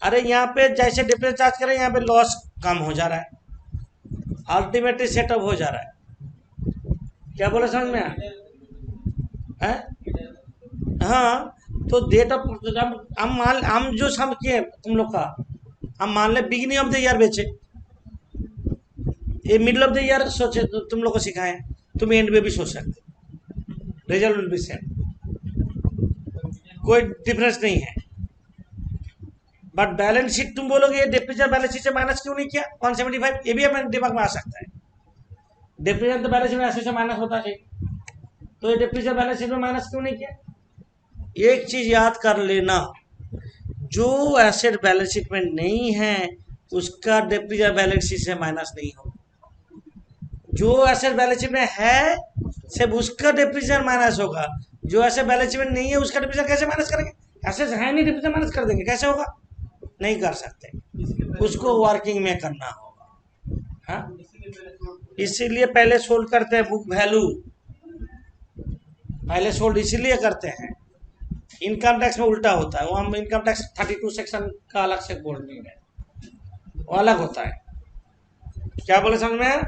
अरे यहाँ पे जैसे डिफरेंस चार्ज करें यहाँ पे लॉस कम हो जा रहा है, अल्टीमेटली सेटअप हो जा रहा है। क्या बोले समझ में आया? हाँ, तो डेट ऑफ हम जो सम किए तुम लोग का, हम मान ले बिगिनिंग ऑफ द ईयर बेचे, ये मिडिल ऑफ द ईयर सोचे तो तुम लोग को सिखाएं, तुम एंड में भी सोच सकते, रिजल्ट विल बी सेम, कोई डिफरेंस नहीं है। बट बैलेंस शीट तुम बोलोगे ये डेप्रिसिएशन बैलेंस शीट से माइनस क्यों नहीं किया 175, ये भी हमारे दिमाग में आ सकता है। डेप्रिसिएशन तो बैलेंस शीट में ऐसे से माइनस होता है, तो ये डेप्रिसिएशन बैलेंस शीट में माइनस क्यों नहीं किया? एक चीज याद कर लेना, जो एसेट बैलेंस शीट में नहीं है उसका डेप्रिसिएशन बैलेंस शीट से माइनस नहीं होगा, जो एसेट बैलेंस शीट में है सिर्फ उसका डेप्रिसिएशन माइनस होगा, जो एसेट बैलेंस शीट में नहीं है उसका डेप्रिसिएशन कैसे माइनस करेंगे? एसेट है नहीं, डेप्रिसिएशन माइनस कर देंगे, कैसे होगा? नहीं कर सकते, उसको वर्किंग में करना होगा। हाँ, इसीलिए पहले सोल्ड करते हैं बुक वैल्यू, पहले सोल्ड इसीलिए करते हैं। इनकम टैक्स में उल्टा होता है, वो हम इनकम टैक्स 32 सेक्शन का अलग से बोल नहीं है, वो अलग होता है। क्या बोले समझ में?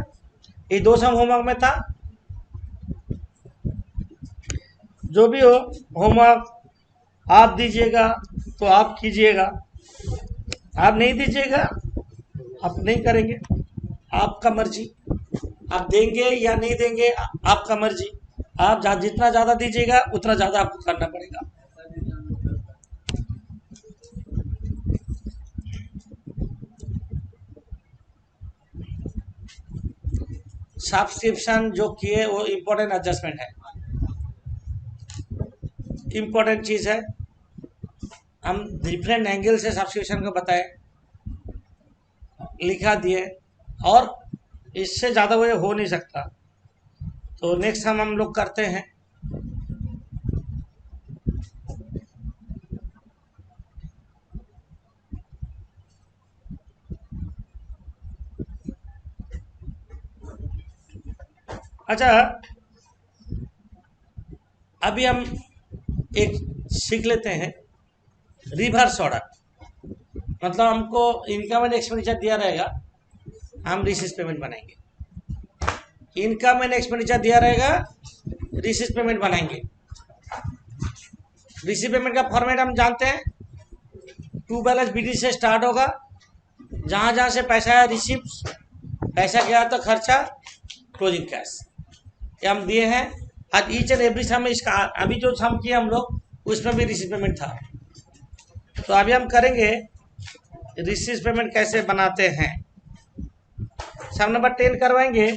ये दो सम होमवर्क में था, जो भी हो होमवर्क आप दीजिएगा तो आप कीजिएगा, आप नहीं दीजिएगा आप नहीं करेंगे, आपका मर्जी, आप देंगे या नहीं देंगे आपका मर्जी। आप जितना ज़्यादा दीजिएगा उतना ज़्यादा आपको करना पड़ेगा। सब्सक्रिप्शन जो किए वो इम्पोर्टेंट एडजस्टमेंट है, इम्पोर्टेंट चीज़ है। हम डिफरेंट एंगल से सब्सक्रिप्शन को बताए, लिखा दिए, और इससे ज़्यादा वो हो नहीं सकता। तो नेक्स्ट हम लोग करते हैं। अच्छा, अभी हम एक सीख लेते हैं रिवर्स ऑर्डर, मतलब हमको इनकम एंड एक्सपेंडिचर दिया रहेगा, हम रिसीव पेमेंट बनाएंगे। इनकम एंड एक्सपेंडिचर दिया रहेगा, रिसीव पेमेंट बनाएंगे। रिसीव पेमेंट का फॉर्मेट हम जानते हैं, टू बैलेंस बीडी से स्टार्ट होगा, जहाँ जहाँ से पैसा आया रिसीव, पैसा गया तो खर्चा, क्लोजिंग कैश, ये हम दिए हैं। आज ईच एंड एवरी सम इसका, अभी जो सम किए हम लोग उसमें भी रिसीव पेमेंट था, तो अभी हम करेंगे रिसीव पेमेंट कैसे बनाते हैं। सम नंबर 10 करवाएंगे,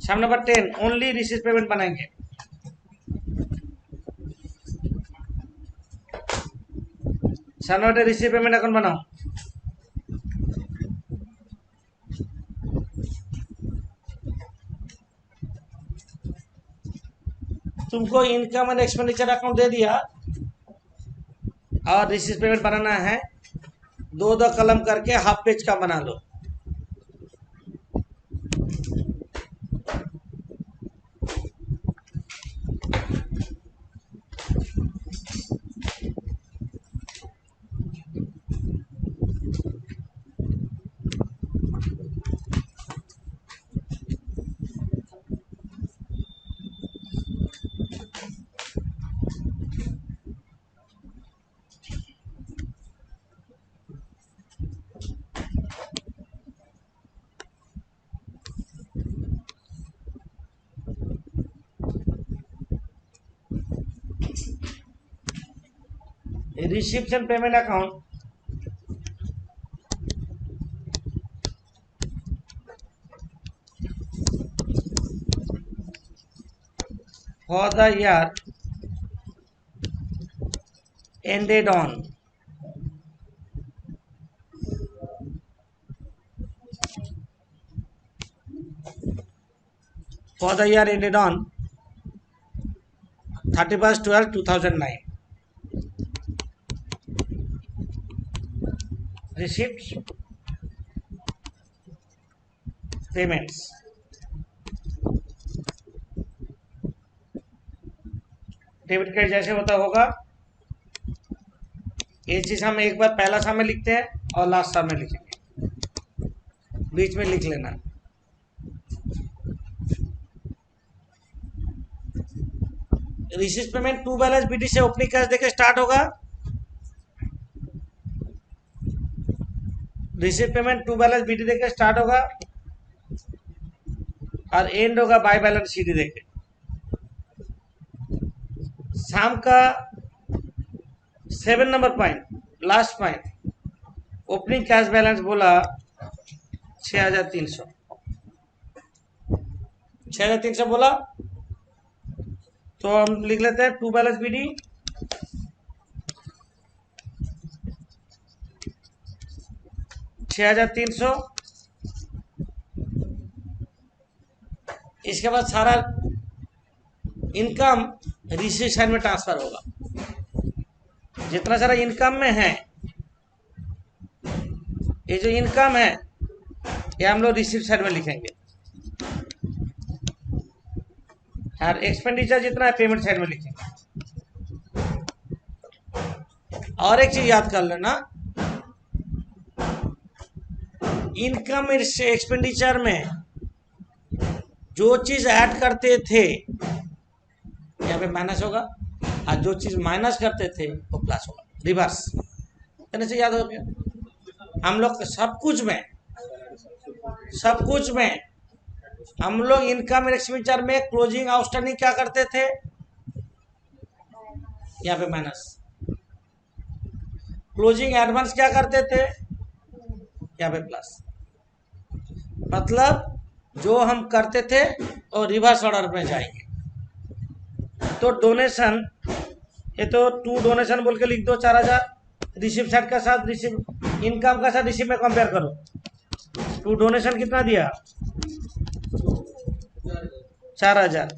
सम नंबर 10 ओनली रिसीव पेमेंट बनाएंगे। सम नंबर 10 रिसीव पेमेंट अकाउंट बनाओ। तुमको इनकम एंड एक्सपेंडिचर अकाउंट दे दिया और रिसीव पेमेंट बनाना है, दो कलम करके हाफ पेज का बना लो। Reception payment account for the year ended on for the year ended on 31st 12 2009 receipts payments debit credit जैसे होता होगा ये चीज हम एक बार पहला सामने लिखते हैं और लास्ट सामने लिखेंगे, बीच में लिख लेना। Receive payment to balance BD से ओपनिंग कैश देके स्टार्ट होगा। Receive payment to balance BD देके स्टार्ट होगा और एंड होगा बाय बैलेंस सीडी देके। शाम का 7 number point, last point, opening cash balance बोला 6300 बोला, तो हम लिख लेते हैं टू बैलेंस बीडी $6,300। इसके बाद सारा इनकम रिसीव साइड में ट्रांसफर होगा। जितना सारा इनकम में है, ये जो इनकम है ये हम लोग रिसीव साइड में लिखेंगे और एक्सपेंडिचर जितना है पेमेंट साइड में लिखेंगे। और एक चीज याद कर लेना, इनकम एक्सपेंडिचर में जो चीज ऐड करते थे यहाँ पे माइनस होगा और जो चीज माइनस करते थे वो प्लस होगा, रिवर्स। कहने से याद हो गया। हम लोग सब कुछ में हम लोग इनकम एक्सपेंडिचर में क्लोजिंग आउटस्टैंडिंग क्या करते थे, यहाँ पे माइनस। क्लोजिंग एडवांस क्या करते थे, यहाँ पे प्लस। मतलब जो हम करते थे और रिवर्स ऑर्डर में जाएंगे। तो डोनेशन, ये तो टू डोनेशन बोल के लिख दो 4000, रिसीव साइड का साथ रिसीव इनकम का साथ रिसीव में कंपेयर करो। टू डोनेशन कितना दिया 4000,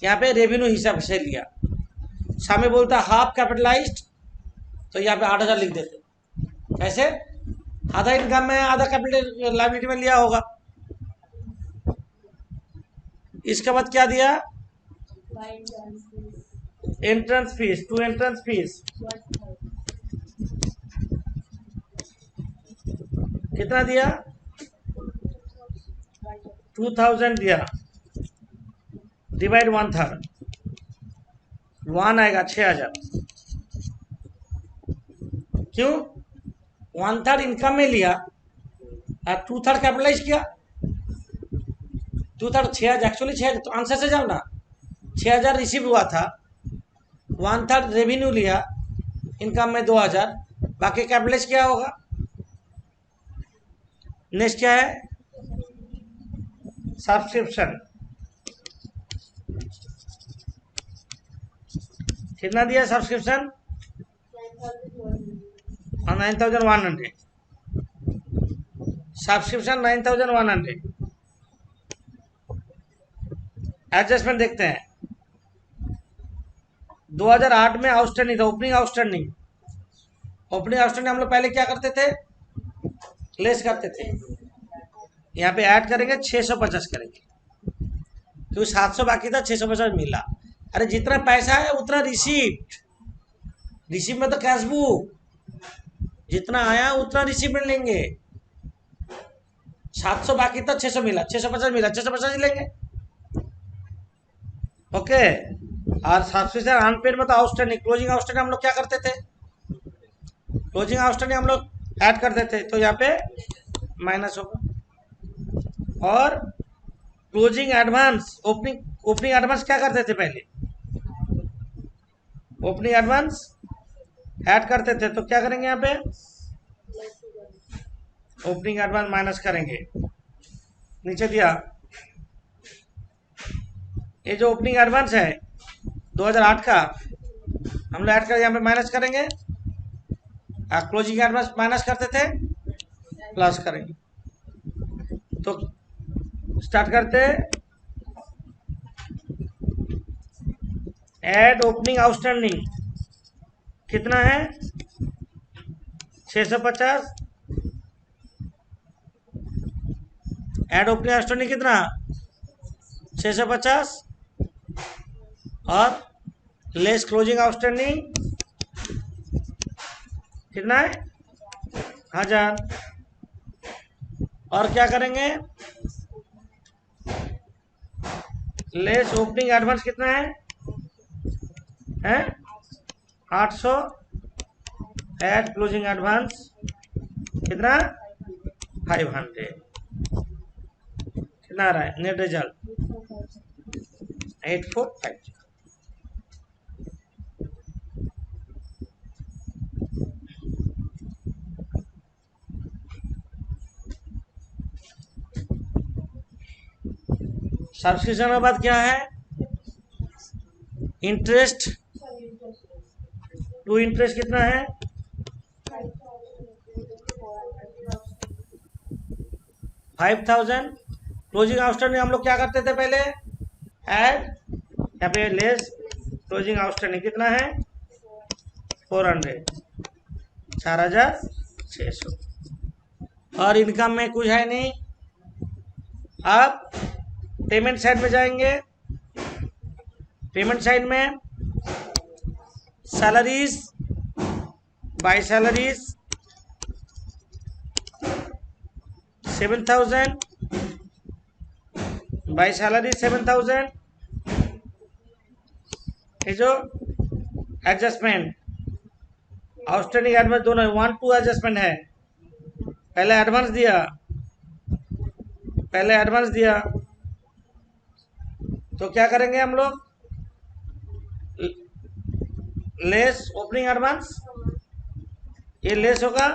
यहाँ पे रेवेन्यू हिसाब से लिया। सामने बोलता हाफ कैपिटलाइज्ड, तो यहाँ पे 8000 लिख देते। कैसे, आधा इनकम में आधा कैपिटल लायबिलिटी में लिया होगा। इसके बाद क्या दिया, entrance fees, to entrance fees कितना दिया 2000 दिया, डिवाइड 1/3, 1 आएगा 6000। क्यों, 1/3 इनकम में लिया और 2/3 कैपिटलाइज किया। 2/3 6000, एक्चुअली 6000, तो आंसर से जाओ ना, 6000 रिसीव हुआ था, 1/3 रेवेन्यू लिया, इनकम में 2000, बाकी कैपिटलाइज क्या होगा। नेक्स्ट क्या है, सब्सक्रिप्शन कितना दिया सब्सक्रिप्शन 9100, सब्सक्रिप्शन 9100। एडजस्टमेंट देखते हैं, 2008 में आउटस्टैंडिंग था, ओपनिंग आउटस्टैंडिंग हम लोग पहले क्या करते थे, लेस करते थे। यहाँ पे ऐड करेंगे 650 करेंगे, क्योंकि 700 बाकी था, 650 मिला। अरे जितना पैसा है उतना रिसीप्ट में तो कैश बुक, जितना आया उतना रिसीप्ट में लेंगे। 700 बाकी था, 600 मिला, 650 मिला, 650 ही लेंगे। ओके। और सब्सक्रिप्शन अनपेड में तो आउटस्टैंडिंग, क्लोजिंग आउटस्टैंडिंग हम लोग क्या करते थे, क्लोजिंग आउटस्टैंडिंग हम लोग ऐड करते थे, तो यहाँ पे माइनस होगा। और क्लोजिंग एडवांस, ओपनिंग एडवांस क्या करते थे पहले, ओपनिंग एडवांस ऐड करते थे तो क्या करेंगे यहाँ पे, ओपनिंग एडवांस माइनस करेंगे। नीचे दिया ये जो ओपनिंग एडवांस है 2008 का, हम लोग ऐड कर यहाँ पे माइनस करेंगे। क्लोजिंग एडवांस माइनस करते थे, प्लस करेंगे। तो स्टार्ट करते, ऐड ओपनिंग आउटस्टैंडिंग कितना है 650, ऐड ओपनिंग आउटस्टैंडिंग कितना 650 और लेस क्लोजिंग आउटस्टैंडिंग कितना है 1000। और क्या करेंगे, लेस ओपनिंग एडवांस कितना है 800, ऐड क्लोजिंग एडवांस कितना 500। कितना आ रहा है नेट रिजल्ट 8450। सब्सक्रिप्शन के बाद क्या है, इंटरेस्ट टू इंटरेस्ट कितना है 5000। क्लोजिंग आउटस्टैंडिंग हम लोग क्या करते थे पहले, ऐड यहाँ पे लेस क्लोजिंग आउटस्टैंडिंग कितना है 400, 4600। और इनकम में कुछ है नहीं। अब पेमेंट साइड में जाएंगे, पेमेंट साइड में salaries by salaries 7000, by salary 7000। ये जो एडजस्टमेंट आउटस्टैंडिंग एडवांस दोनों 1-2 एडजस्टमेंट है। पहले एडवांस दिया तो क्या करेंगे हम लोग, लेस ओपनिंग एडवांस, ये लेस होगा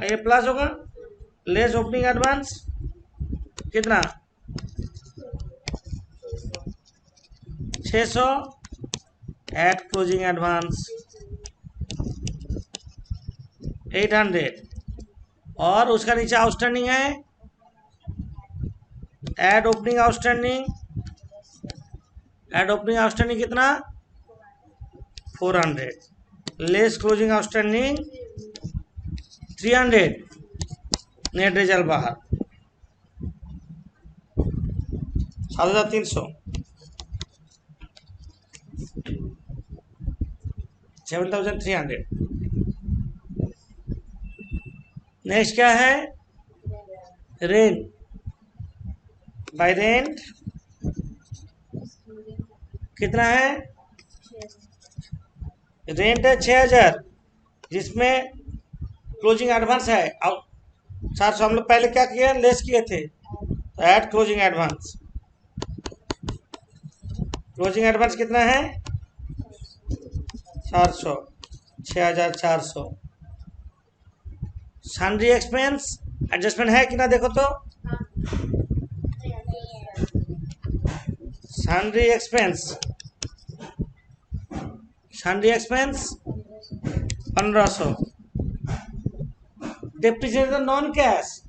ये प्लस होगा। लेस ओपनिंग एडवांस कितना 600, ऐड क्लोजिंग एडवांस 800। और उसका नीचे आउटस्टैंडिंग है, add opening outstanding, add opening outstanding कितना 400, less closing outstanding 300। Net result बाहर 7300, 7300। नेक्स्ट क्या है, रेंट बाय रेंट कितना है, रेंट है 6000 जिसमें क्लोजिंग एडवांस है 400। हम लोग पहले क्या किए, लेस किए थे तो add closing advance. Closing advance कितना है 400, 6400। सैलरी एक्सपेंस एडजस्टमेंट है कि ना देखो तो, salary expense 1500। Depreciation non cash,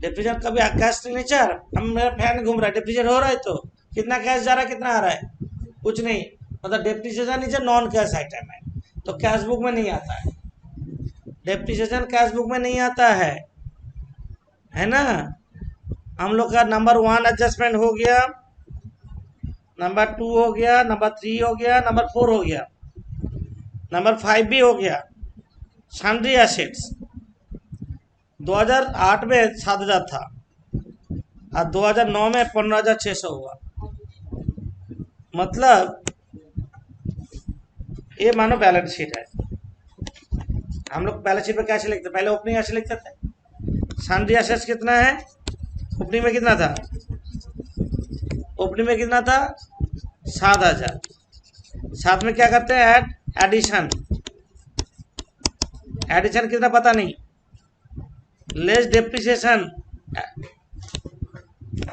depreciation कभी कैश सिग्नेचर, हम मेरा फैन घूम रहा है डेप्रिसिएशन हो रहा है तो कितना कैश जा रहा है कितना आ रहा है कुछ नहीं, मतलब डेप्रिसिएशन नीचे नॉन कैश आइटम है तो कैश बुक में नहीं आता है। डेप्रिसिएशन कैश बुक में नहीं आता है ना। हम लोग का नंबर 1 एडजस्टमेंट हो गया, नंबर 2 हो गया, नंबर 3 हो गया, नंबर 4 हो गया, नंबर 5 भी हो गया। सन्ड्री एसेट्स 2008 में 7000 था और 2009 में 15600 हुआ। मतलब ये मानो बैलेंस शीट है। हम लोग बैलेंस शीट में कैसे लिखते, पहले ओपनिंग ऐसे लिखते थे। सन्ड्री एसेट्स कितना है, ओपनिंग में कितना था, ओपनिंग में कितना था 7000, साथ में क्या करते हैं, ऐड एडिशन। एडिशन कितना पता नहीं, लेस डेप्रिसिएशन।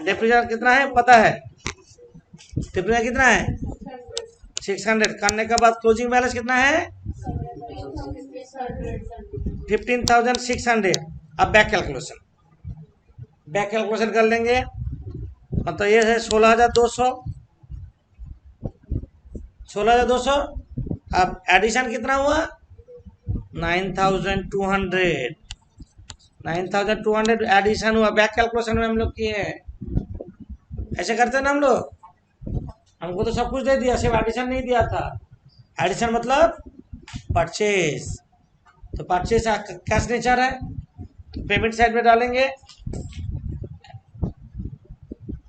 डेप्रिसिएशन कितना है पता है, डेप्रिसिएशन कितना है 600 करने के बाद क्लोजिंग बैलेंस कितना है 15,600। अब बैक कैलकुलेशन कर लेंगे, मतलब ये है 16,200। अब एडिशन कितना हुआ 9,200 एडिशन हुआ। बैक कैलकुलेशन में हम लोग किए हैं, ऐसे करते हैं ना हम लोग। हमको तो सब कुछ दे दिया, सिर्फ एडिशन नहीं दिया था। एडिशन मतलब परचेज, तो परचेज कैश नेचर है, पेमेंट साइड में डालेंगे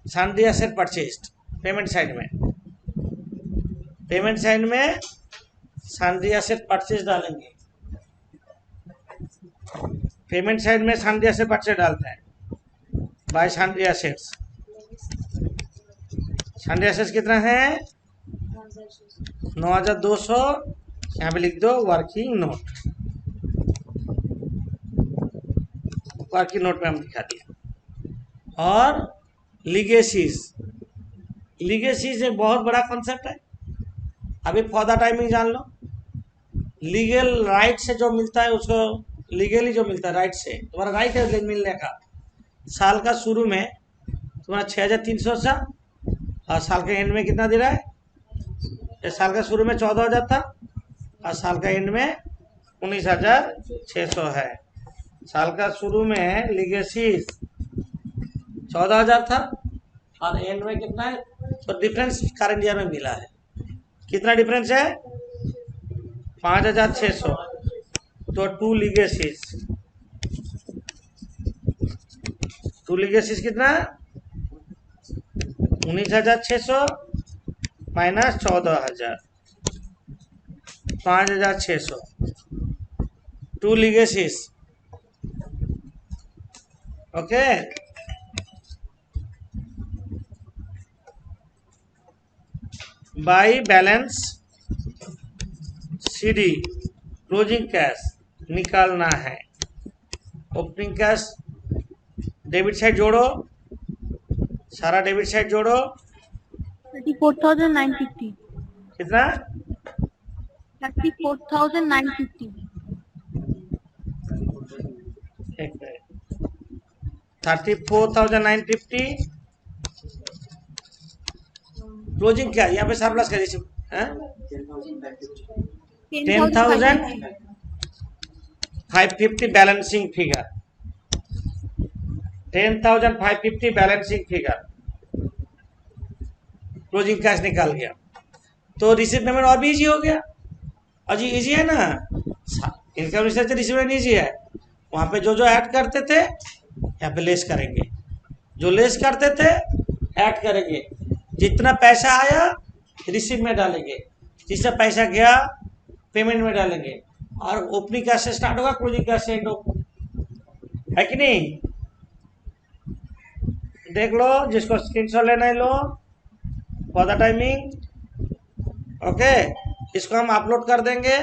sundry asset purchased. Payment side में सन्ड्री एसेट परचेज डालेंगे। पेमेंट साइड में सन्ड्री एसेट परचेज डालते हैं bye sundry assets. Sundry assets कितना है 9,200। यहाँ पे लिख दो वर्किंग नोट, वर्किंग नोट में हम दिखा दिया। और लीगेसीज एक बहुत बड़ा कॉन्सेप्ट है, अभी फॉर द टाइमिंग जान लो। लीगल राइट से जो मिलता है उसको, लीगली जो मिलता है राइट से, तुम्हारा राइट है मिलने का। साल का शुरू में तुम्हारा 6,300 सा, और साल के एंड में कितना दे रहा है, साल का शुरू में 14,000 था और साल का एंड में 19,600 है। साल का शुरू में लीगेसीज 14,000 था और एंड में कितना है, तो डिफरेंस करंट ईयर में मिला है। कितना डिफरेंस है 5,600। तो टू लीगेसीज कितना 19,600 minus 14,000, 5,600। To legacies, okay. By balance CD closing cash निकालना है। ओपनिंग कैश डेबिट साइड जोड़ो, सारा डेबिट साइड जोड़ो। 34,950। कितना 34,950। 34,950। क्लोजिंग क्या यहाँ पे सरप्लस कर दीजिए 10,550 balancing figure. 10,550 balancing figure closing cash निकाल गया। तो रिसीव पेमेंट और भी इजी हो गया। और जी इजी है ना, इनकम रिसीव पेमेंट इजी है। वहाँ पे जो ऐड करते थे यहाँ पे लेस करेंगे, जो लेस करते थे ऐड करेंगे। जितना पैसा आया रिसीव में डालेंगे, जिससे पैसा गया पेमेंट में डालेंगे। और ओपनिंग कैश से स्टार्ट होगा, क्लोजिंग कैश से एंड होगा, है कि नहीं। देख लो, जिसको स्क्रीनशॉट लेना है लो फॉर द टाइमिंग, ओके। इसको हम अपलोड कर देंगे,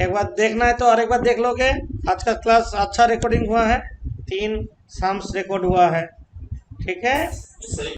एक बार देखना है तो और एक बार देख लोगे। आज का क्लास अच्छा रिकॉर्डिंग हुआ है, 3 सम्स रिकॉर्ड हुआ है, ठीक है।